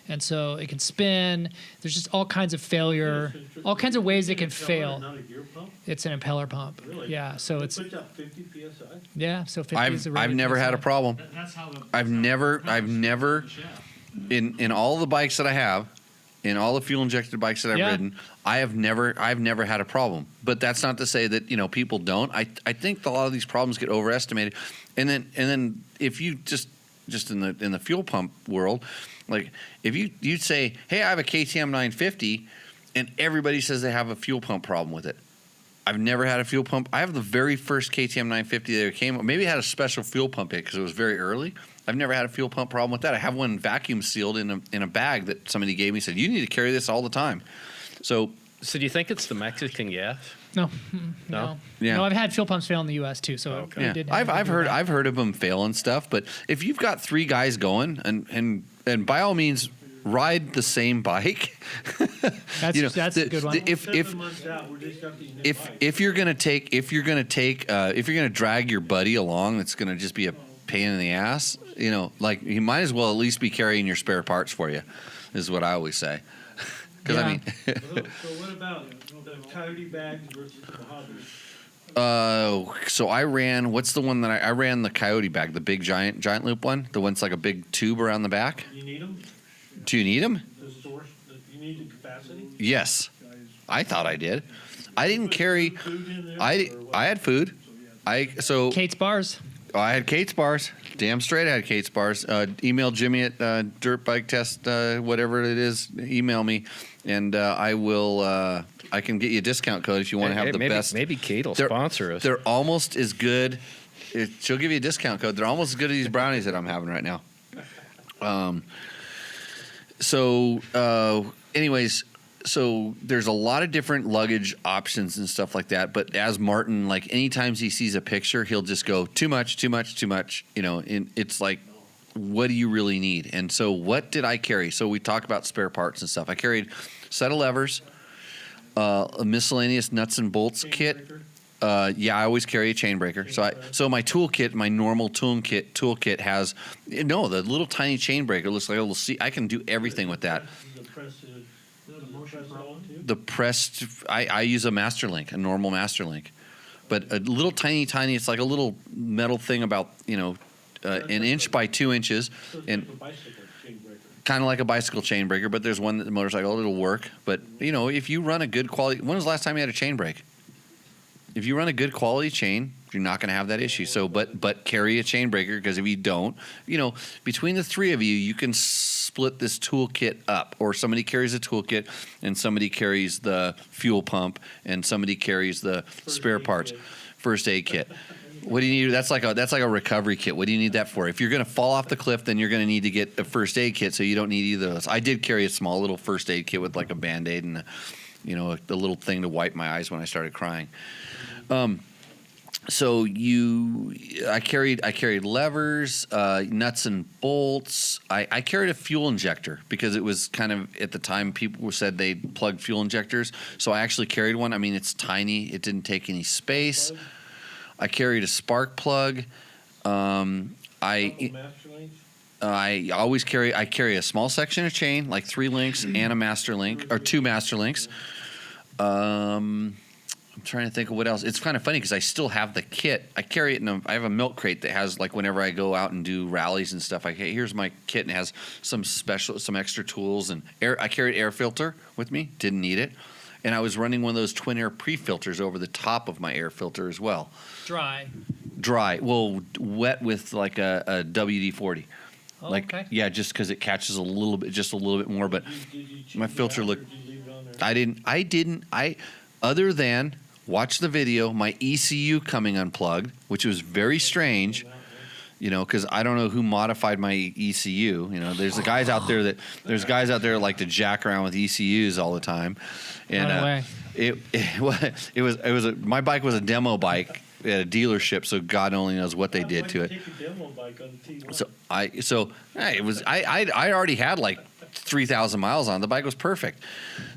And so it can spin. There's just all kinds of failure, all kinds of ways it can fail. Not a gear pump? It's an impeller pump. Really? Yeah. So It it's puts out 50 PSI? yeah. So 50 is the I've rated never had a PSI. problem. That's how the. I've never in all the bikes that I have, in all the fuel injected bikes that I've Yeah. ridden, I've never had a problem. But that's not to say that, you know, people don't. I think a lot of these problems get overestimated. And then if you just in the fuel pump world, like if you say, "Hey, I have a KTM 950," and everybody says they have a fuel pump problem with it. I've never had a fuel pump. I have the very first KTM 950 that came. Maybe it had a special fuel pump in it because it was very early. I've never had a fuel pump problem with that. I have one vacuum sealed in a bag that somebody gave me. Said you need to carry this all the time. So So do you think it's the Mexican gas? No. No? Yeah. No, I've had fuel pumps fail in the U.S. too. So Okay. it yeah, did I've heard of them fail and stuff. But if you've got 3 guys going, and by all means, ride the same bike. That's, You know, that's a good one. if 7 months out, we're just got these new bikes. if you're gonna drag your buddy along, that's gonna just be a pain in the ass. You know, like you might as well at least be carrying your spare parts for you. Is what I always say. Because I Yeah. mean, So what about the Coyote bags versus the Mojave? so I ran. What's the one that I ran? The Coyote bag, the big giant loop one. The one's like a big tube around the back. You need them? Do you need them? The source, you need the capacity? Yes, I thought I did. I didn't carry. Food in there? I or what? had food. Kate's bars. I had Kate's bars. Damn straight, I had Kate's bars. Email Jimmy at Dirt Bike Test, whatever it is. Email me, and I will. I can get you a discount code if you want to have the best. Maybe Kate will They're- sponsor us. They're almost as good. She'll give you a discount code. They're almost as good as these brownies that I'm having right now. Anyways, so there's a lot of different luggage options and stuff like that. But as Martin, like anytime he sees a picture, he'll just go too much. You know, and it's like, what do you really need? And so, what did I carry? So we talk about spare parts and stuff. I carried a set of levers, a miscellaneous nuts and bolts kit. Chain breaker? Yeah, I always carry a chain breaker. So my toolkit, my normal toolkit has the little tiny chain breaker. Looks like a little seat. I can do everything with that. The press, the motion problem too? The pressed, I use a Master Link, a normal Master Link, but a little tiny. It's like a little metal thing about an inch by 2 inches, So it's and like a bicycle chain breaker. kind of like a bicycle chain breaker. But there's one that the motorcycle it'll work. But if you run a good quality, when was the last time you had a chain brake? If you run a good quality chain, you're not going to have that issue. So, but carry a chain breaker, because if you don't, between the 3 of you, you can split this toolkit up. Or somebody carries a toolkit, and somebody carries the fuel pump, and somebody carries the spare aid parts, kit. first aid kit. What do you need? That's like a recovery kit. What do you need that for? If you're going to fall off the cliff, then you're going to need to get a first aid kit. So you don't need either of those. I did carry a small little first aid kit with like a Band-Aid and a little thing to wipe my eyes when I started crying. So I carried levers, nuts and bolts. I carried a fuel injector because it was kind of, at the time, people said they plugged fuel injectors. So I actually carried one. I mean, it's tiny. It didn't take any space. I carried a spark plug. Couple I master links? always carry a small section of chain, like 3 links and a master link, or 2 master links. I'm trying to think of what else. It's kind of funny because I still have the kit. I carry it I have a milk crate that has, like, whenever I go out and do rallies and stuff, here's my kit, and it has some extra tools and air. I carried air filter with me. Didn't need it. And I was running one of those twin air pre-filters over the top of my air filter as well. Dry. Dry. Well, wet with like a WD-40. Oh, Like, okay. yeah, just because it catches just a little bit more. But Did you my change it filter out, looked- or did you leave it on there? other than watch the video, my ECU coming unplugged, which was very strange, because I don't know who modified my ECU. There's guys out there that like to jack around with ECUs all the time. And No way. my bike was a demo bike at a dealership, so God only knows what they did to it. Take a demo bike on the T1. I already had like 3,000 miles on. The bike was perfect.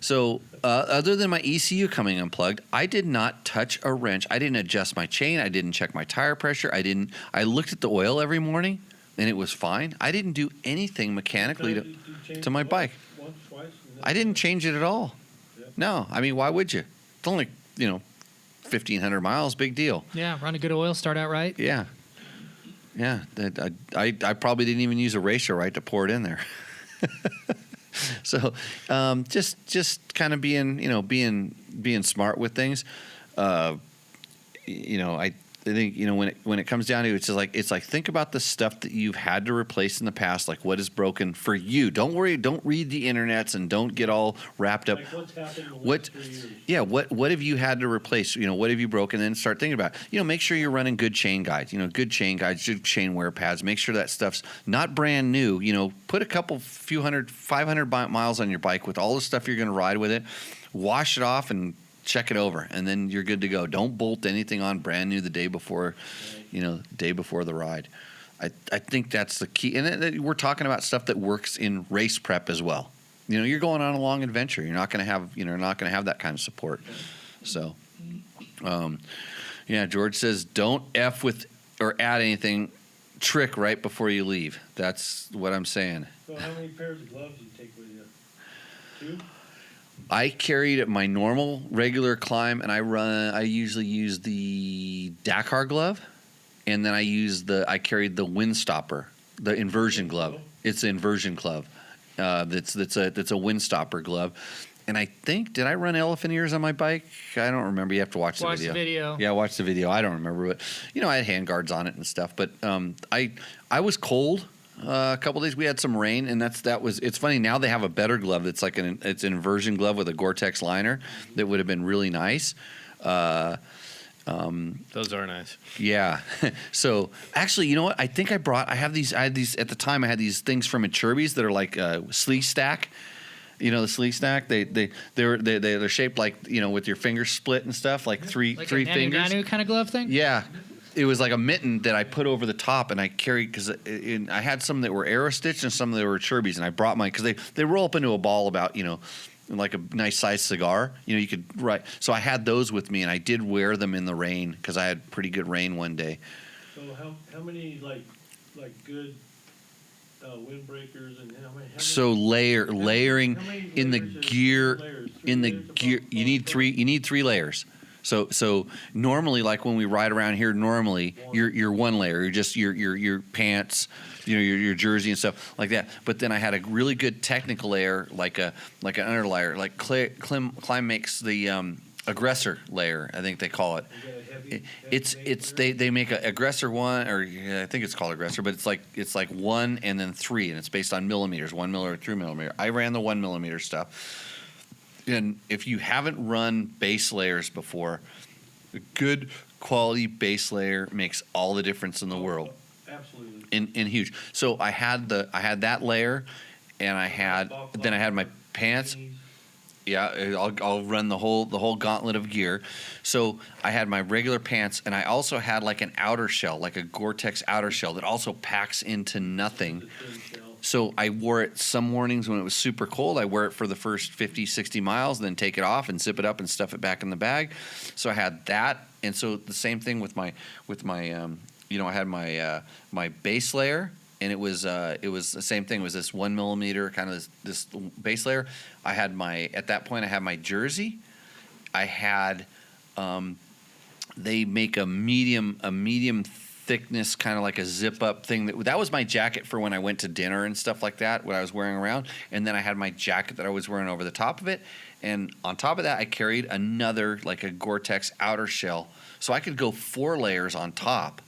So other than my ECU coming unplugged, I did not touch a wrench. I didn't adjust my chain. I didn't check my tire pressure. I looked at the oil every morning. and it was fine. I didn't do anything mechanically Did you change to my it bike. Once, twice? And then- I didn't change it at all. Yeah. No, I mean, why would you? It's only 1,500 miles, big deal. Yeah, run a good oil, start out right. Yeah, yeah. I probably didn't even use a ratio right to pour it in there. So just kind of being smart with things. I think when it comes down to it, it's like think about the stuff that you've had to replace in the past, like what is broken for you. Don't worry, don't read the internets and don't get all wrapped up. Like what's happened in the last 3 years? Yeah, what have you had to replace? What have you broken? And start thinking about make sure you're running good chain guides. Good chain guides, good chain wear pads. Make sure that stuff's not brand new. Put a few hundred, 500 miles on your bike with all the stuff you're going to ride with it. Wash it off and check it over, and then you're good to go. Don't bolt anything on brand new the day before, day before the ride. I think that's the key. And we're talking about stuff that works in race prep as well. You're going on a long adventure. You're not going to have that kind of support. So, George says don't F with or add anything trick right before you leave. That's what I'm saying. So how many pairs of gloves do you take with you? 2? I carried my normal regular climb, and I usually use the Dakar glove, and then I carried the Windstopper, the inversion glove. It's an inversion glove. That's a Windstopper glove. And I think, did I run elephant ears on my bike? I don't remember. You have to watch the video. Watch the video. Yeah, watch the video. I don't remember, but I had hand guards on it and stuff. But I was cold. A couple days we had some rain, and it's funny now they have a better glove that's like it's an inversion glove with a Gore-Tex liner that would have been really nice. Those are nice. Yeah. So actually, you know what? I think I had these at the time. I had these things from Chirby's that are like sleeve stack. The sleeve stack. They're shaped like with your fingers split and stuff, like three fingers. Nanu kind of glove thing. Yeah. It was like a mitten that I put over the top, and I carried because I had some that were Aero Stitch and some that were Chirby's, and I brought mine because they roll up into a ball about like a nice sized cigar. You could So I had those with me, and I did wear them in the rain because I had pretty good rain one day. So how many like good windbreakers and how many? So layering how many in the layers is gear layers? 3 in the layers of gear both you need three. You need 3 layers. So normally, like when we ride around here, normally you're one layer. You're just your pants, your jersey and stuff like that. But then I had a really good technical layer, like an underlayer. Like Climb makes the aggressor layer, I think they call it. They make an aggressor 1, or I think it's called aggressor, but it's like 1 and then 3, and it's based on millimeters, 1 millimeter, 3 millimeter. I ran the 1 millimeter stuff. And if you haven't run base layers before, a good quality base layer makes all the difference in the world. Absolutely. And huge. So I had that layer, and I had my pants. Yeah, I'll run the whole gauntlet of gear. So I had my regular pants, and I also had like an outer shell, like a Gore-Tex outer shell that also packs into nothing. So I wore it some mornings when it was super cold. I wear it for the first 50, 60 miles, then take it off and zip it up and stuff it back in the bag. So I had that, and so the same thing with my I had my base layer, and it was the same thing. It was this 1 millimeter kind of this base layer. At that point I had my jersey. I had they make a medium thickness, kind of like a zip up thing. That was my jacket for when I went to dinner and stuff like that, what I was wearing around. And then I had my jacket that I was wearing over the top of it. And on top of that, I carried another, like a Gore-Tex outer shell. So I could go 4 layers on top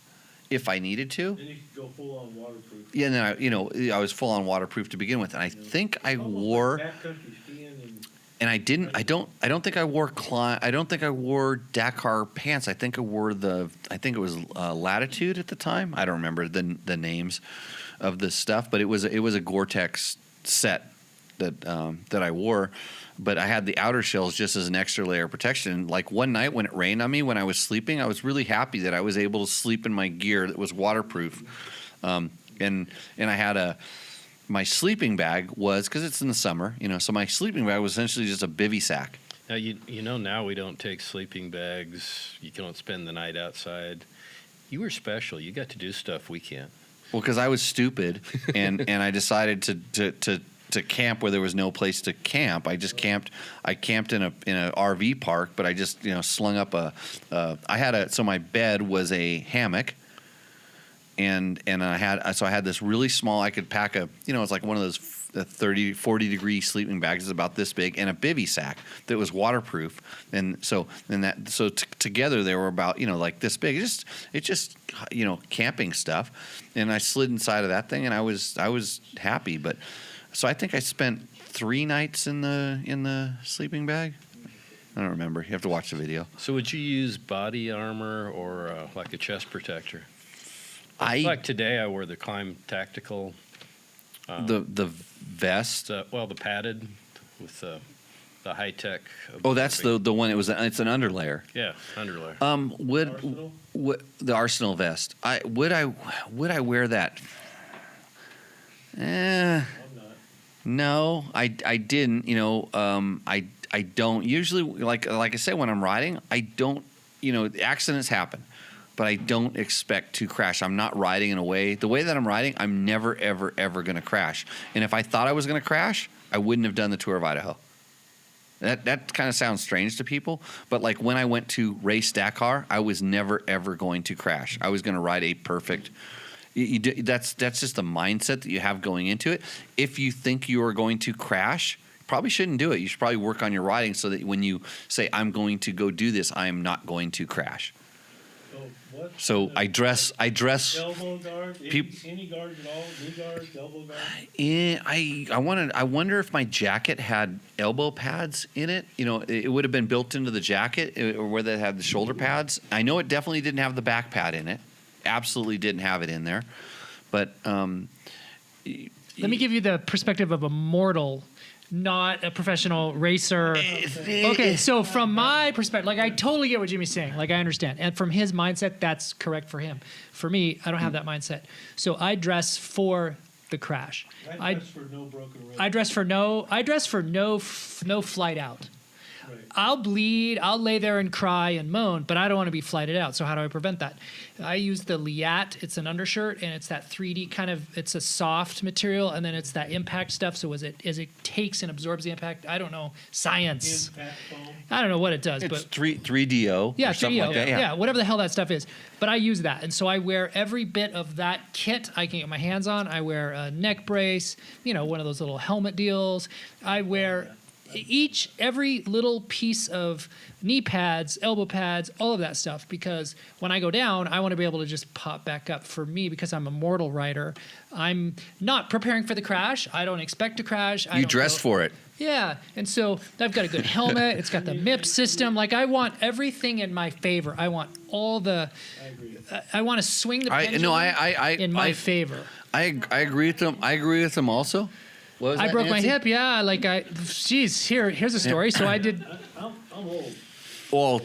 if I needed to. Then you could go full on waterproof. Yeah, and then I was full on waterproof to begin with. And I think I wore, Like backcountry skiing and and I don't think I wore Dakar pants. I think it was Latitude at the time. I don't remember the names of the stuff, but it was a Gore-Tex set that I wore. But I had the outer shells just as an extra layer of protection. Like one night when it rained on me when I was sleeping, I was really happy that I was able to sleep in my gear that was waterproof. And I had my sleeping bag was, because it's in the summer, so my sleeping bag was essentially just a bivy sack. Now, now we don't take sleeping bags. You don't spend the night outside. You were special. You got to do stuff we can't. Well, because I was stupid, and I decided to camp where there was no place to camp. I just camped. I camped in a RV park, but I just slung up so my bed was a hammock, and I had this really small. I could pack it's like one of those 30-40 degree sleeping bags. It's about this big, and a bivy sack that was waterproof. And together they were about like this big. It's just camping stuff. And I slid inside of that thing, and I was happy. But so I think I spent 3 nights in the sleeping bag. I don't remember. You have to watch the video. So would you use body armor or like a chest protector? Like today, I wear the Climb Tactical. The vest. The padded with the high tech. Oh, that's the one. It's an underlayer. Yeah, underlayer. Would the Arsenal vest? Would I wear that? I'm not. No, I didn't. I don't usually like I said when I'm riding. I don't. Accidents happen. But I don't expect to crash. I'm not riding in a way. The way that I'm riding, I'm never, ever, ever going to crash. And if I thought I was going to crash, I wouldn't have done the Tour of Idaho. That kind of sounds strange to people. But like when I went to race Dakar, I was never, ever going to crash. I was going to ride a perfect. That's just the mindset that you have going into it. If you think you are going to crash, probably shouldn't do it. You should probably work on your riding so that when you say, I'm going to go do this, I am not going to crash. So I dress. Elbow guard? Any guards at all? Knee guards, elbow guards? I wonder if my jacket had elbow pads in it. It would have been built into the jacket, or where they had the shoulder pads. I know it definitely didn't have the back pad in it. Absolutely didn't have it in there. But let me give you the perspective of a mortal, not a professional racer. Okay, so from my perspective, like I totally get what Jimmy's saying. Like I understand. And from his mindset, that's correct for him. For me, I don't have that mindset. So I dress for the crash. I dress for no broken ribs. I dress for no flight out. Right. I'll bleed, I'll lay there and cry and moan, but I don't want to be flighted out. So how do I prevent that? I use the Liat. It's an undershirt, and it's that 3D kind of, it's a soft material, and then it's that impact stuff. So as it takes and absorbs the impact, I don't know, science. Impact foam. I don't know what it does. it's but 3DO. yeah, or something 3DO. like that. Yeah, whatever the hell that stuff is. But I use that. And so I wear every bit of that kit I can get my hands on. I wear a neck brace, one of those little helmet deals. I wear every little piece of knee pads, elbow pads, all of that stuff, because when I go down, I want to be able to just pop back up. For me, because I'm a mortal rider, I'm not preparing for the crash. I don't expect to crash. You dress for it. Yeah, and so I've got a good helmet. It's got the MIP system. Like I want everything in my favor. I want all the. I agree. I want to swing the pendulum in my favor. I agree with them. I agree with them also. I broke my hip. Yeah, here's a story. So I did. I'm old. Well,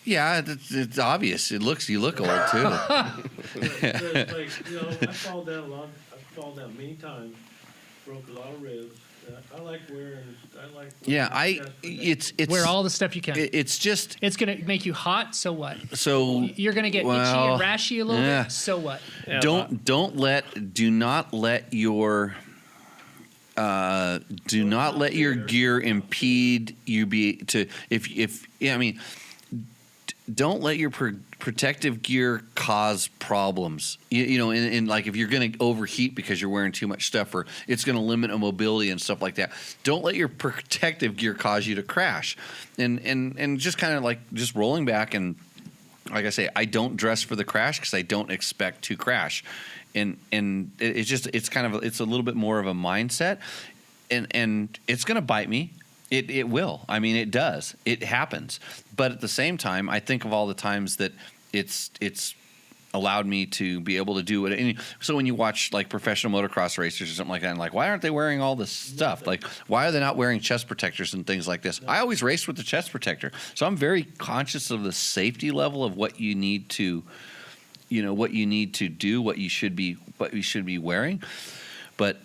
yeah, it's obvious. You look old too. It's like, I fall down a lot. I've fallen down many times, broke a lot of ribs. I like wearing. Yeah, it's wear all the stuff you can. It's just. It's gonna make you hot. So what? So you're gonna get itchy and rashy a little bit. So what? Yeah, do not let your gear impede you don't let your protective gear cause problems. And like if you're going to overheat because you're wearing too much stuff, or it's going to limit mobility and stuff like that. Don't let your protective gear cause you to crash. And just kind of like just rolling back, and like I say, I don't dress for the crash because I don't expect to crash. And it's a little bit more of a mindset, and it's going to bite me. It will. I mean, it does. It happens. But at the same time, I think of all the times that it's allowed me to be able to do it. And so when you watch like professional motocross racers or something like that, and like, why aren't they wearing all this stuff? Like, why are they not wearing chest protectors and things like this? I always race with the chest protector, so I'm very conscious of the safety level of what you need to. What you need to do, what you should be wearing. But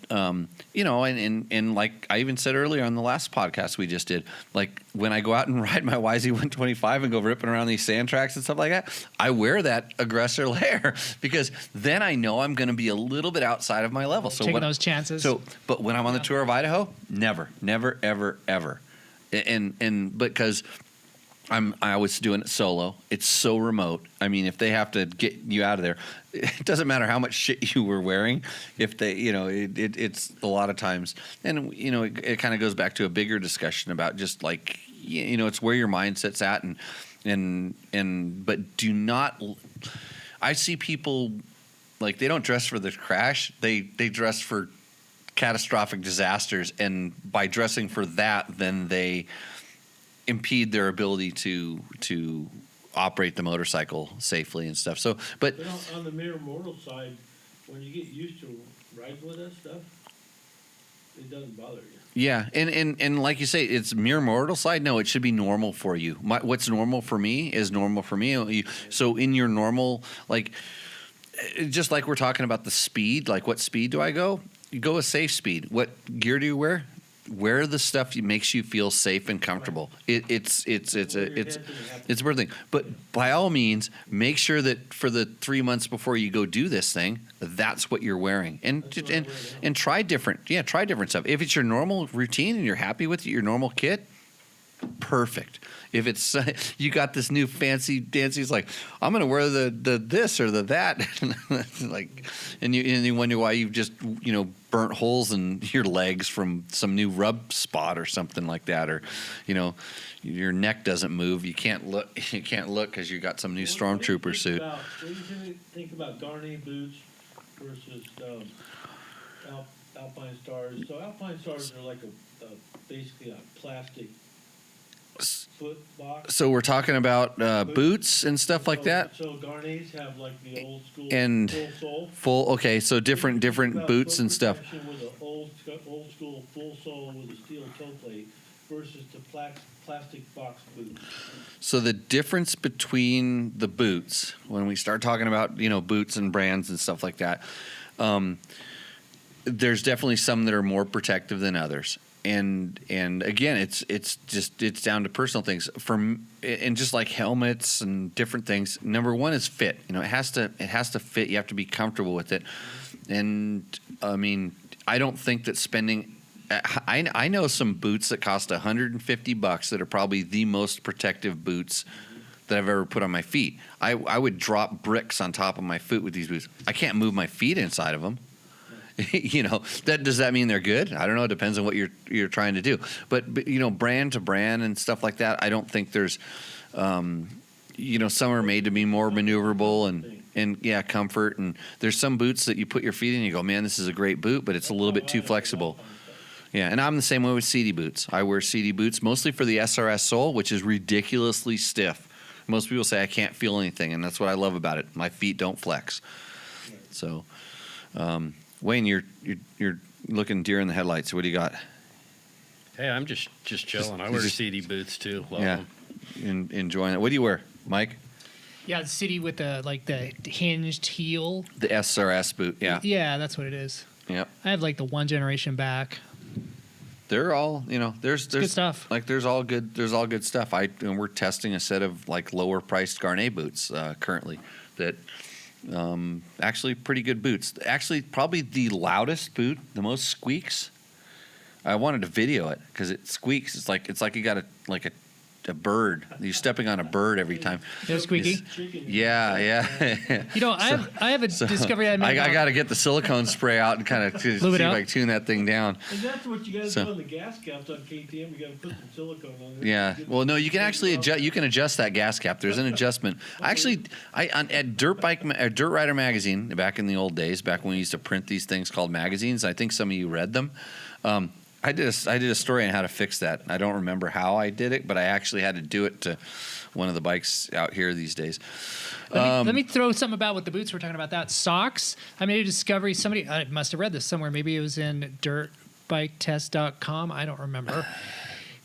you know, and like I even said earlier on the last podcast we just did, like when I go out and ride my YZ125 and go ripping around these sand tracks and stuff like that, I wear that aggressor layer because then I know I'm going to be a little bit outside of my level. So Taking those chances. So, but when I'm on the Tour of Idaho, never, ever, ever, and because I was doing it solo. It's so remote. I mean, if they have to get you out of there, it doesn't matter how much shit you were wearing. If they, you know, it's a lot of times, and you know, it kind of goes back to a bigger discussion about just like, you know, it's where your mindset's at, but do not. I see people like they don't dress for the crash. They dress for catastrophic disasters, and by dressing for that, then they impede their ability to operate the motorcycle safely and stuff. So, but on the mere mortal side, when you get used to riding with that stuff, it doesn't bother you. Yeah, and like you say, it's mere mortal side. No, it should be normal for you. What's normal for me is normal for me. So in your normal, like, just like we're talking about the speed, like what speed do I go? You go a safe speed. What gear do you wear? Wear the stuff that makes you feel safe and comfortable. It's a weird thing. But by all means, make sure that for the 3 months before you go do this thing, that's what you're wearing, and try different stuff. If it's your normal routine and you're happy with your normal kit, perfect. If it's you got this new fancy dancy, it's like I'm gonna wear the this or the that, like, and you wonder why you've just burnt holes in your legs from some new rub spot or something like that, or your neck doesn't move. You can't look because you got some new stormtrooper suit. What do you think about Garnet boots versus Alpine Stars? So Alpine Stars are like basically a plastic foot box. So we're talking about boots and stuff like that. So Garnets have like the old school and full sole. Okay, so different boots and stuff. With an old school full sole with a steel toe plate versus the plastic box boots. So the difference between the boots, when we start talking about boots and brands and stuff like that, there's definitely some that are more protective than others. And again, it's down to personal things. And just like helmets and different things, number one is fit. It has to fit. You have to be comfortable with it. And I mean, I don't think that spending. I know some boots that cost $150 that are probably the most protective boots that I've ever put on my feet. I would drop bricks on top of my foot with these boots. I can't move my feet inside of them. Does that mean they're good? I don't know. It depends on what you're trying to do. But brand to brand and stuff like that, I don't think there's, some are made to be more maneuverable and comfort. And there's some boots that you put your feet in, and you go, man, this is a great boot, but it's a little bit too flexible. Yeah, and I'm the same way with CD boots. I wear CD boots mostly for the SRS sole, which is ridiculously stiff. Most people say I can't feel anything, and that's what I love about it. My feet don't flex. So. Wayne, you're looking deer in the headlights. What do you got? Hey, I'm just chilling. I wear CD boots too. Love them. Enjoying it. What do you wear, Mike? Yeah, the city with the hinged heel. The SRS boot. Yeah. Yeah, that's what it is. Yep. I have like the one generation back. They're all there's good stuff. Like there's all good stuff. And we're testing a set of like lower priced Garnet boots currently that. Actually pretty good boots. Actually, probably the loudest boot, the most squeaks. I wanted to video it because it squeaks. It's like you got a bird. You're stepping on a bird every time. They're squeaky. Yeah. I have a discovery I made. I got to get the silicone spray out and kind of see if I can tune that thing down. And that's what you got to do on the gas caps on KTM. You got to put some silicone on there. Yeah. Well, no, you can actually adjust. You can adjust that gas cap. There's an adjustment. Actually, at Dirt Rider magazine back in the old days, back when we used to print these things called magazines. I think some of you read them. I did a story on how to fix that. I don't remember how I did it, but I actually had to do it to one of the bikes out here these days. Let me throw something about with the boots. We're talking about that. Socks. I made a discovery. Somebody I must have read this somewhere. Maybe it was in dirtbiketest.com. I don't remember.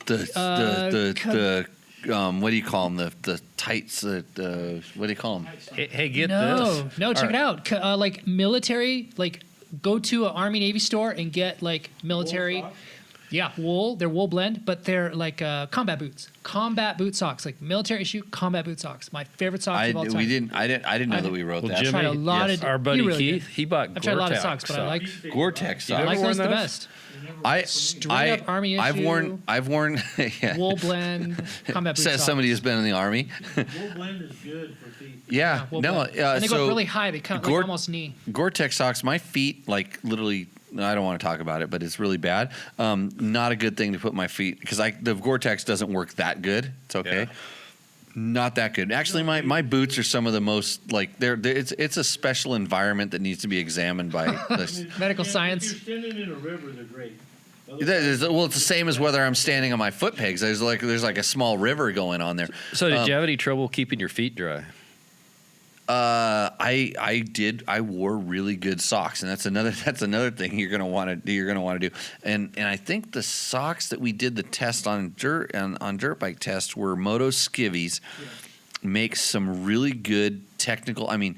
The what do you call them? The tights. What do you call them? Hey, get this. No, check it out. Like military, like go to an Army Navy store and get like military. Wool socks? Yeah, wool. They're wool blend, but they're like combat boots. Combat boot socks, like military issue combat boot socks. My favorite socks of all time. I didn't know that we wrote that. Jimmy, tried a lot of- our buddy you're really Keith, good. he bought I've tried a lot of Gore-Tex socks, but I like Gore-Tex You I ever like socks. worn those the those? best. I Straight up Army I've worn yeah. wool blend combat boot Says socks. somebody who's been in the Army. Wool blend is good for feet. Yeah, Wool no, blend. And they go so up really high. They cut Gore- like almost knee. Gore-Tex socks, my feet, like literally, I don't want to talk about it, but it's really bad. Not a good thing to put my feet, because the Gore-Tex doesn't work that good. It's okay. Yeah. Not that good. Actually, my boots are some of the most, like, it's a special environment that needs to be examined by this. Medical Yeah, science. If you're standing in a river, they're great. Well, it's the same as whether I'm standing on my foot pegs. There's like a small river going on there. So did you have any trouble keeping your feet dry? I did. I wore really good socks, and that's another thing you're gonna want to do. And I think the socks that we did the test on dirt bike test were Moto Skivvies. Make some really good technical. I mean,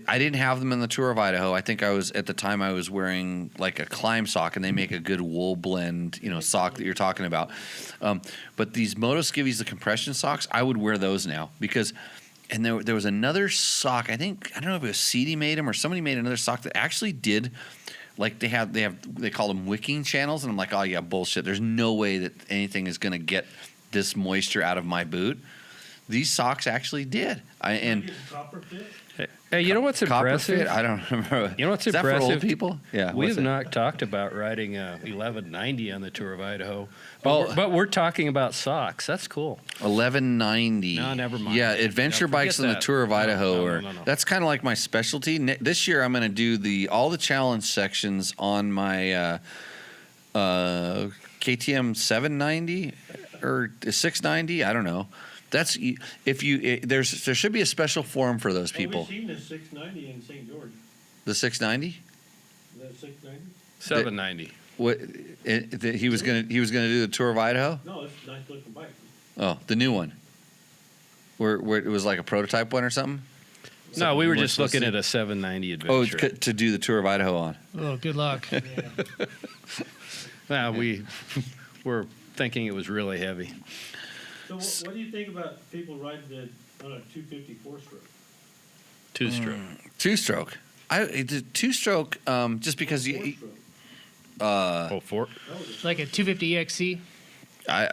I didn't have them in the Tour of Idaho. I think I was wearing like a climb sock, and they make a good wool blend, sock that you're talking about. But these Moto Skivvies, the compression socks, I would wear those now because. And there was another sock. I don't know if it was CD made them or somebody made another sock that actually did, like they call them wicking channels, and I'm like, oh yeah, bullshit. There's no way that anything is gonna get this moisture out of my boot. These socks actually did. Copper fit? Hey, you know what's Copper impressive? fit? I don't remember. You know what's Is that for impressive? old people? Yeah. We what's have it? not talked about riding 1190 on the Tour of Idaho. Oh. But we're talking about socks. That's cool. 1190. No, never mind. Yeah, adventure No, bikes on forget the that. Tour of Idaho No. that's kind of like my specialty. This year I'm going to do all the challenge sections on my KTM 790 or 690. I don't know. That's there should be a special forum for those people. We've seen the 690 in St. George. The 690. Is that 690? 790. What he was gonna do the Tour of Idaho? No, it's a nice looking bike. Oh, the new one. Where it was like a prototype one or something. No, we were Something just we're looking supposed at a 790 Oh, adventure. to do the Tour of Idaho on. Oh, good luck. No, we were thinking it was really heavy. So what do you think about people riding on a 250 four-stroke? Two-stroke. Two-stroke. Two-stroke. Just because Four-stroke. Four. Like a 250 EXC.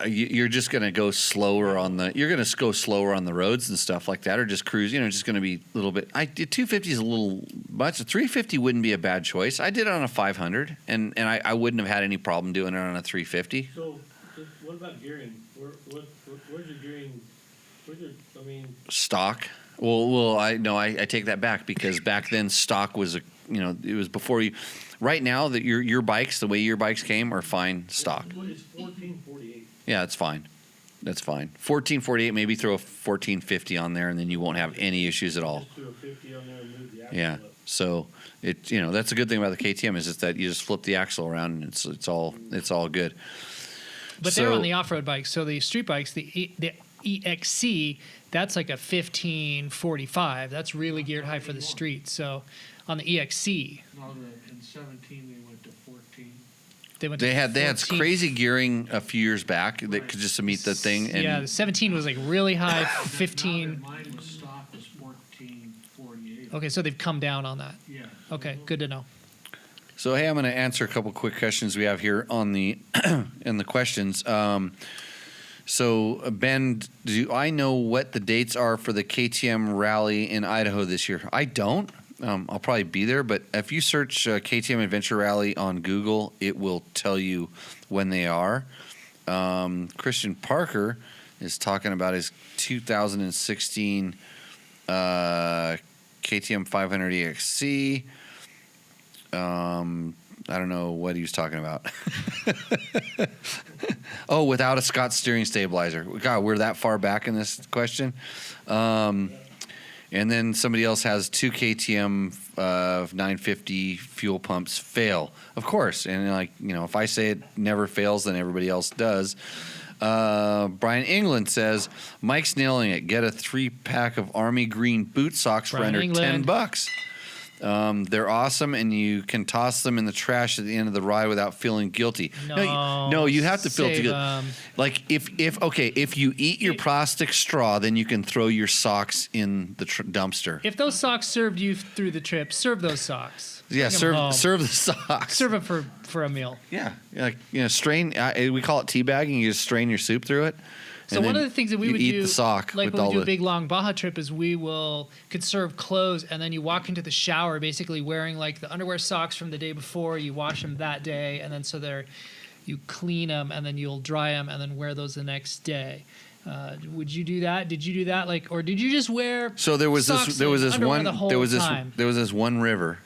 you're just gonna go slower on the. You're gonna go slower on the roads and stuff like that, or just cruise. Just gonna be a little bit. 250 is a little much. A 350 wouldn't be a bad choice. I did it on a 500, and I wouldn't have had any problem doing it on a 350. So what about gearing? Where's your gearing? Stock. Well, I take that back because back then stock was it was before you. Right now that your bikes, the way your bikes came, are fine stock. It's 1448. Yeah, it's fine. That's fine. 1448, maybe throw a 1450 on there, and then you won't have any issues at all. Just do a 50 on there and move the axle Yeah. up. So that's a good thing about the KTM is that you just flip the axle around and it's all good. But they're on the off-road bikes. So the street bikes, the EXC, that's like a 1545. That's really geared high for the street. So on the EXC, No, in 17 they went to 14. They had 14. crazy gearing a few years back that could just meet the thing. And Yeah, the 17 was like really high. 15. Mine was stock was 1448. Okay, so they've come down on that. Yeah. Okay, good to know. So hey, I'm going to answer a couple quick questions we have here on the in the questions. So Ben, do I know what the dates are for the KTM rally in Idaho this year? I don't. I'll probably be there, but if you search KTM Adventure Rally on Google, it will tell you when they are. Christian Parker is talking about his 2016 KTM 500 EXC. I don't know what he was talking about. Oh, without a Scott steering stabilizer. God, we're that far back in this question. And then somebody else has 2 KTM 950 fuel pumps fail. Of course. And if I say it never fails, then everybody else does. Brian England says, Mike's nailing it. Get a 3-pack of Army Green boot socks for Brian under England. $10. They're awesome, and you can toss them in the trash at the end of the ride without feeling guilty. No, you have to feel save guilty. 'em. Like if you eat your plastic straw, then you can throw your socks in the dumpster. If those socks served you through the trip, serve those socks. Yeah, Bring 'em home. serve the socks. Serve them for a meal. Yeah, like strain. We call it teabagging. You just strain your soup through it. So and one then of the things that we you would eat do, the sock like with when we all do a the- big long Baja trip, is we will conserve clothes, and then you walk into the shower basically wearing like the underwear socks from the day before. You wash them that day, and then you clean them, and then you'll dry them, and then wear those the next day. Would you do that? Did you do that? Like, or did you just wear? So there was socks and underwear the whole time? there was this one river.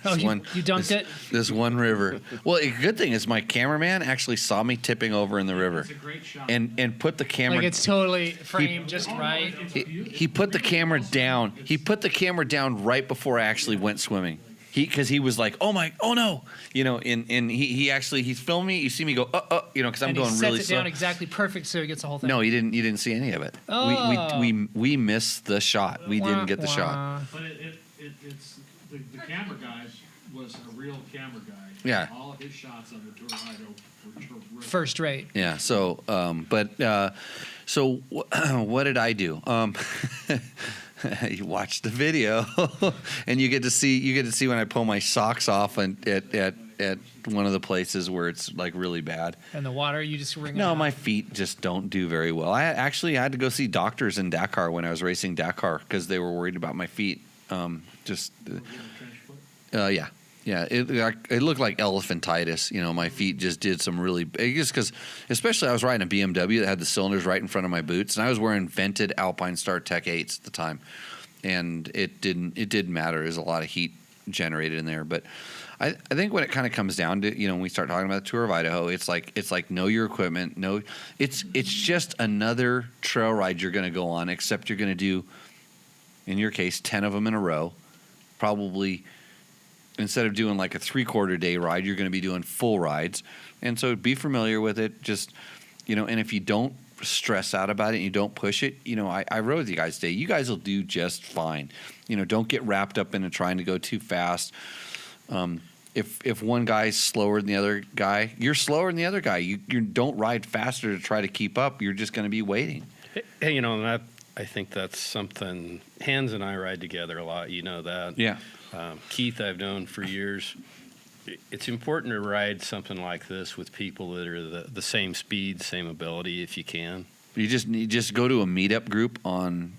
Oh, you dunked it? This one river. Well, a good thing is my cameraman actually saw me tipping over in the river, It's a great shot. and put the camera. Like it's totally framed just right. He put the camera down. He put the camera down right before I actually went swimming. Because he was like, oh no, and he's filming me. You see me go, because I'm And going he really sets it slow. down exactly perfect so he gets the whole thing. No, you didn't see any of it. Oh. We missed the shot. We didn't get the shot. Wah. But it's the camera guy was a real camera guy. Yeah. All of his shots on the Tour of Idaho were terrific. First rate. Yeah. So, what did I do? You watch the video, and you get to see when I pull my socks off at one of the places where it's like really bad. And the water, you just wring it No, out. my feet just don't do very well. I actually had to go see doctors in Dakar when I was racing Dakar because they were worried about my feet. Yeah. It looked like elephantitis. My feet just did some really just because, especially I was riding a BMW that had the cylinders right in front of my boots, and I was wearing vented Alpine Star Tech 8s at the time, and it didn't matter. There's a lot of heat generated in there, but I think when it kind of comes down to when we start talking about the Tour of Idaho, it's like know your equipment. It's just another trail ride you're going to go on, except you're going to do, in your case, 10 of them in a row, probably. Instead of doing like a 3/4 day ride, you're going to be doing full rides. And so be familiar with it. Just, and if you don't stress out about it and you don't push it, I rode with you guys today. You guys will do just fine. Don't get wrapped up into trying to go too fast. If one guy's slower than the other guy, you're slower than the other guy. You don't ride faster to try to keep up. You're just going to be waiting. Hey, and I think that's something. Hans and I ride together a lot. You know that. Yeah. Keith, I've known for years. It's important to ride something like this with people that are the same speed, same ability, if you can. You just go to a meetup group on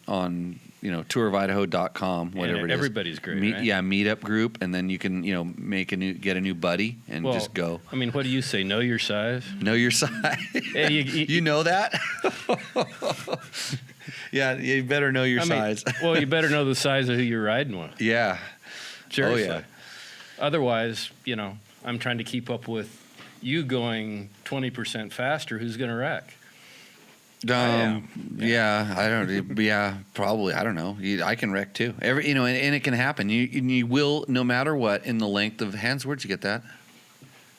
tourofidaho.com, whatever it is. Everybody's great, right? Yeah, meetup group, and then you can get a new buddy and just go. I mean, what do you say? Know your size. Know your size. Hey, you know that? Yeah, you better know your size. Well, you better know the size of who you're riding with. Yeah. Seriously. Oh, yeah. Otherwise, I'm trying to keep up with you going 20% faster. Who's going to wreck? Yeah, I don't. Yeah, probably. I don't know. I can wreck too. And it can happen. You will, no matter what, in the length of Hans. Where'd you get that?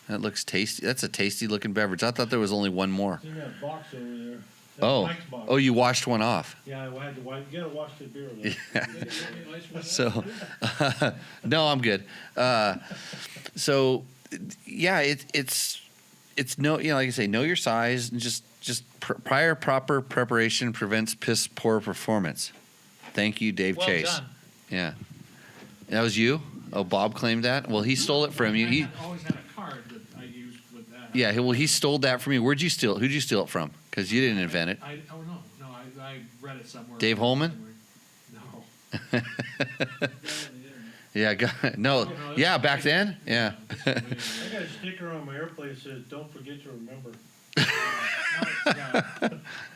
That looks tasty. That's a tasty looking beverage. I thought there was only one more. It's in that box over there. Oh, Mike's box. oh, you washed one off. Yeah, I had to wipe. You gotta wash the beer though. So, no, I'm good. So, yeah, it's no, like I say, know your size and just prior proper preparation prevents piss poor performance. Thank you, Dave Well Chase. done. Yeah, that was you. Oh, Bob claimed that. Well, he stole it from you. I always had a card that I used with that. Yeah, he stole that from you. Where'd you steal it? Who'd you steal it from? Because you didn't invent it. I read it somewhere. Dave Holman? No. Yeah, no, yeah, back then, yeah. I got a sticker on my airplane that says, "Don't forget to remember."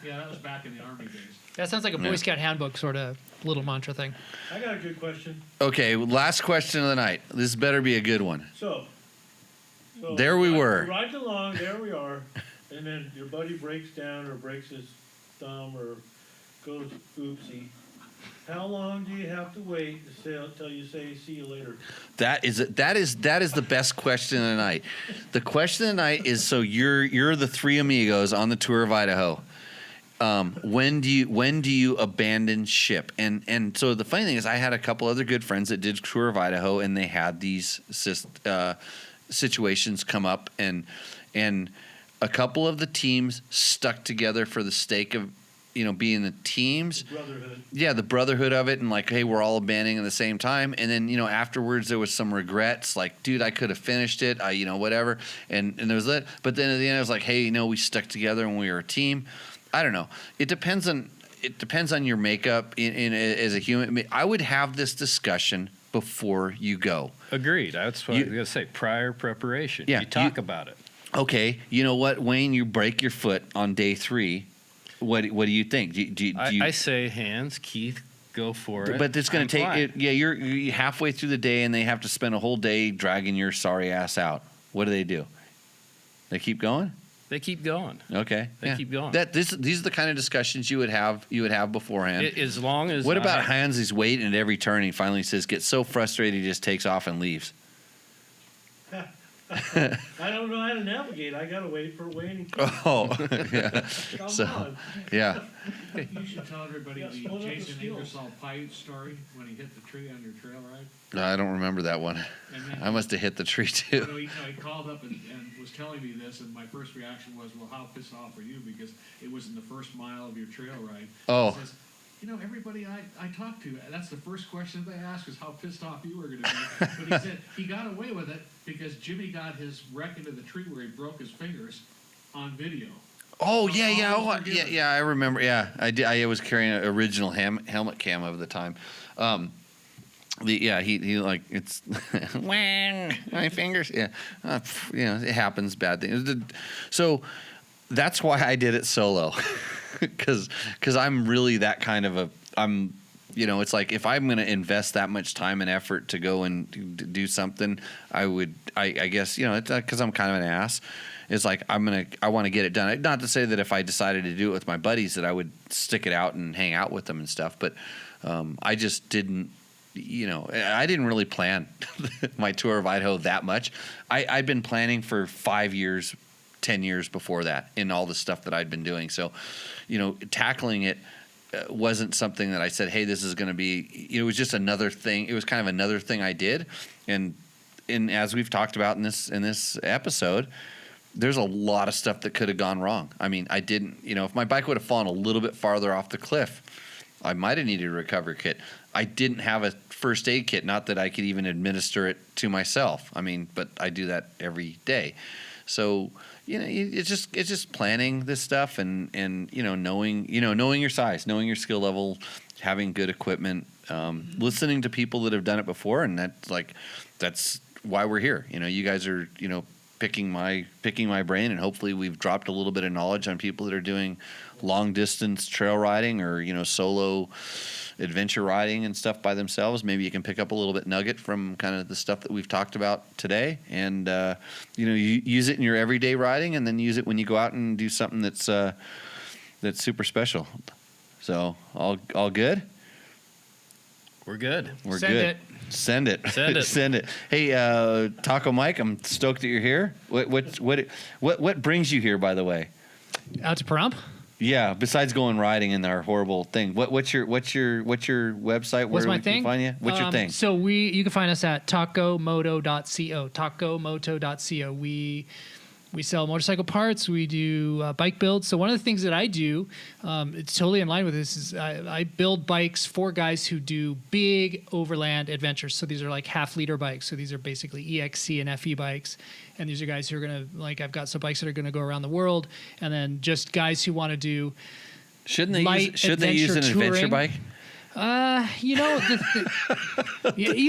Yeah, that was back in the Army days. That sounds like a Boy Scout handbook sort of little mantra thing. I got a good question. Okay, last question of the night. This better be a good one. So There we were. Riding along, there we are, and then your buddy breaks down or breaks his thumb or goes oopsie. How long do you have to wait until you say see you later? That is the best question of the night. The question of the night is, so you're the three amigos on the Tour of Idaho. when do you abandon ship? And so the funny thing is, I had a couple other good friends that did Tour of Idaho, and they had these situations come up, and a couple of the teams stuck together for the sake of being the teams. Brotherhood. Yeah, the brotherhood of it, and like, hey, we're all abandoning at the same time. And then afterwards there was some regrets, like, dude, I could have finished it, whatever. And there was that. But then at the end, I was like, hey, we stuck together and we were a team. I don't know. It depends on your makeup as a human. I would have this discussion before you go. Agreed. That's what I was going to say. Prior preparation. Yeah, you talk about it. Okay, you know what, Wayne? You break your foot on day 3. What do you think? Do you I say hands, Keith, go for it. But it's going to take fine. it. Yeah, you're halfway through the day, and they have to spend a whole day dragging your sorry ass out. What do? They keep going. They keep going. Okay, They keep going. These are the kind of discussions you would have beforehand. As long as What about Hans? He's waiting at every turn. He finally says, gets so frustrated, he just takes off and leaves. I don't know how to navigate. I gotta wait for Wayne. Oh, yeah. Come So, on. yeah. You should tell everybody Yeah, the split up the Jason skills. Ingersoll Pite story when he hit the tree on your trail ride. I don't remember that one. And then I must have hit the tree too. he called up and was telling me this, and my first reaction was, well, how pissed off are you? Because it was in the first mile of your trail ride. Oh. He says, everybody I talked to, that's the first question they asked was how pissed off you were going to be. But he said he got away with it because Jimmy got his wreck into the tree where he broke his fingers on video. Oh yeah. All Oh, forgiven. yeah. I remember. Yeah, I did. I was carrying an original helmet cam of the time. He like it's when my fingers. Yeah, it happens. Bad things. So that's why I did it solo, because I'm really that kind of it's like if I'm going to invest that much time and effort to go and do something, I guess it's because I'm kind of an ass. It's like I want to get it done. Not to say that if I decided to do it with my buddies that I would stick it out and hang out with them and stuff, but I just didn't. I didn't really plan my Tour of Idaho that much. I'd been planning for 5 years, 10 years before that in all the stuff that I'd been doing. So, tackling it wasn't something that I said, hey, this is going to be, it was just another thing. It was kind of another thing I did. And as we've talked about in this episode, there's a lot of stuff that could have gone wrong. I mean, I didn't, if my bike would have fallen a little bit farther off the cliff, I might have needed a recovery kit. I didn't have a first aid kit, not that I could even administer it to myself. I mean, but I do that every day. So, it's just planning this stuff and knowing your size, knowing your skill level, having good equipment, listening to people that have done it before, and that's why we're here. You guys are picking my brain, and hopefully we've dropped a little bit of knowledge on people that are doing long distance trail riding or solo adventure riding and stuff by themselves. Maybe you can pick up a little bit nugget from kind of the stuff that we've talked about today, and you use it in your everyday riding, and then use it when you go out and do something that's super special. So all good. We're good. We're Send good. it. Send it. Send it. Send it. Hey, Taco Mike, I'm stoked that you're here. What brings you here, by the way? Out to Pahrump? Yeah, besides going riding in our horrible thing, what's your website? What's my we can thing? find you? What's your thing? So you can find us at tacomoto.co. Tacomoto.co. We sell motorcycle parts. We do bike builds. So one of the things that I do, it's totally in line with this, is I build bikes for guys who do big overland adventures. So these are like half-liter bikes. So these are basically EXC and FE bikes. And these are guys who are going to, I've got some bikes that are going to go around the world. And then just guys who want to do Shouldn't they use adventure an adventure touring. bike? You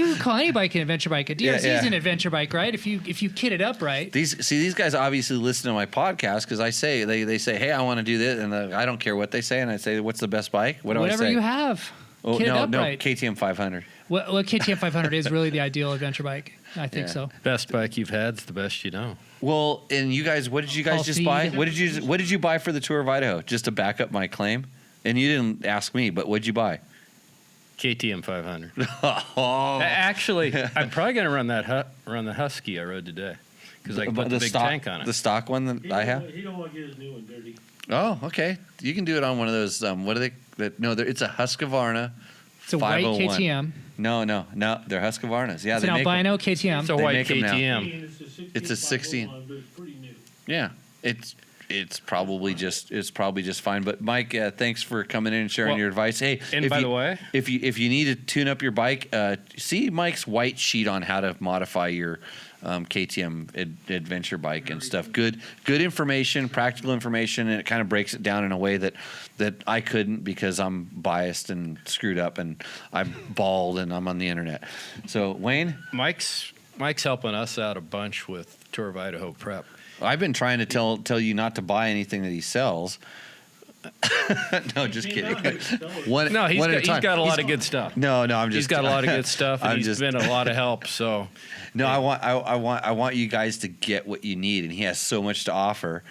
can call any bike an adventure bike. A DRZ is an adventure bike, right? If you kit it up right. These guys obviously listen to my podcast because I say they say, hey, I want to do this, and I don't care what they say, and I say, what's the best bike? What do I say? Whatever you have. Oh, Kit it up right. KTM 500. Well, KTM 500 is really the ideal adventure bike. I think so. Best bike you've had's the best you know. Well, and you guys, what did you guys just buy? What did you buy for the Tour of Idaho? Just to back up my claim? And you didn't ask me, but what'd you buy? KTM 500. Oh. Actually, I'm probably going to run the Husky I rode today because I can put the big tank on it. The stock one that I have? He don't want to get his new one dirty. Oh, okay. You can do it on one of those. What are they? No, it's a Husqvarna. It's a white 501. KTM. No, they're Husqvarnas. Yeah, It's they an make 'em. albino KTM. It's a They white make 'em now. KTM. It's a 16. But it's pretty new. Yeah, it's probably just fine. But Mike, thanks for coming in and sharing Well, your advice. Hey, and by the way, if you need to tune up your bike, see Mike's white sheet on how to modify your KTM adventure bike and stuff. Good information, practical information, and it kind of breaks it down in a way that I couldn't because I'm biased and screwed up and I'm bald and I'm on the internet. So Wayne, Mike's helping us out a bunch with Tour of Idaho prep. I've been trying to tell you not to buy anything that he sells. No, just kidding. One No, he's one at a got, time. he's got a lot of good stuff. No, I'm just. He's got a lot of good stuff, and he's been a lot of help. So No, I want you guys to get what you need, and he has so much to offer.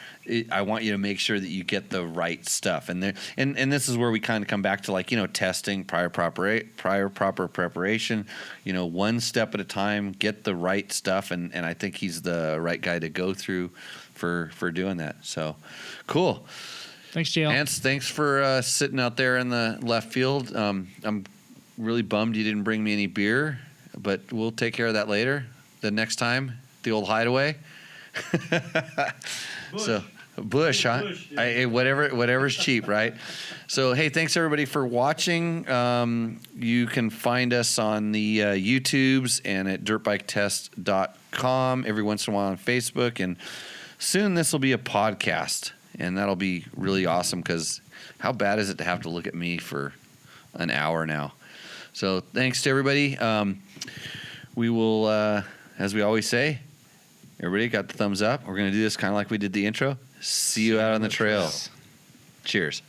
I want you to make sure that you get the right stuff, and this is where we kind of come back to testing, prior proper preparation. One step at a time, get the right stuff, and I think he's the right guy to go through for doing that. So, cool. Thanks, JL. Ants, thanks for sitting out there in the left field. I'm really bummed you didn't bring me any beer, but we'll take care of that later. The next time, the old hideaway. So Bush, huh? Bush, yeah. Whatever's cheap, right? So hey, thanks everybody for watching. You can find us on the YouTubes and at dirtbiketest.com. Every once in a while on Facebook, and soon this will be a podcast. And that'll be really awesome because how bad is it to have to look at me for an hour now? So thanks to everybody. We will, as we always say, everybody got the thumbs up. We're going to do this kind of like we did the intro. See you out on the trail. Cheers.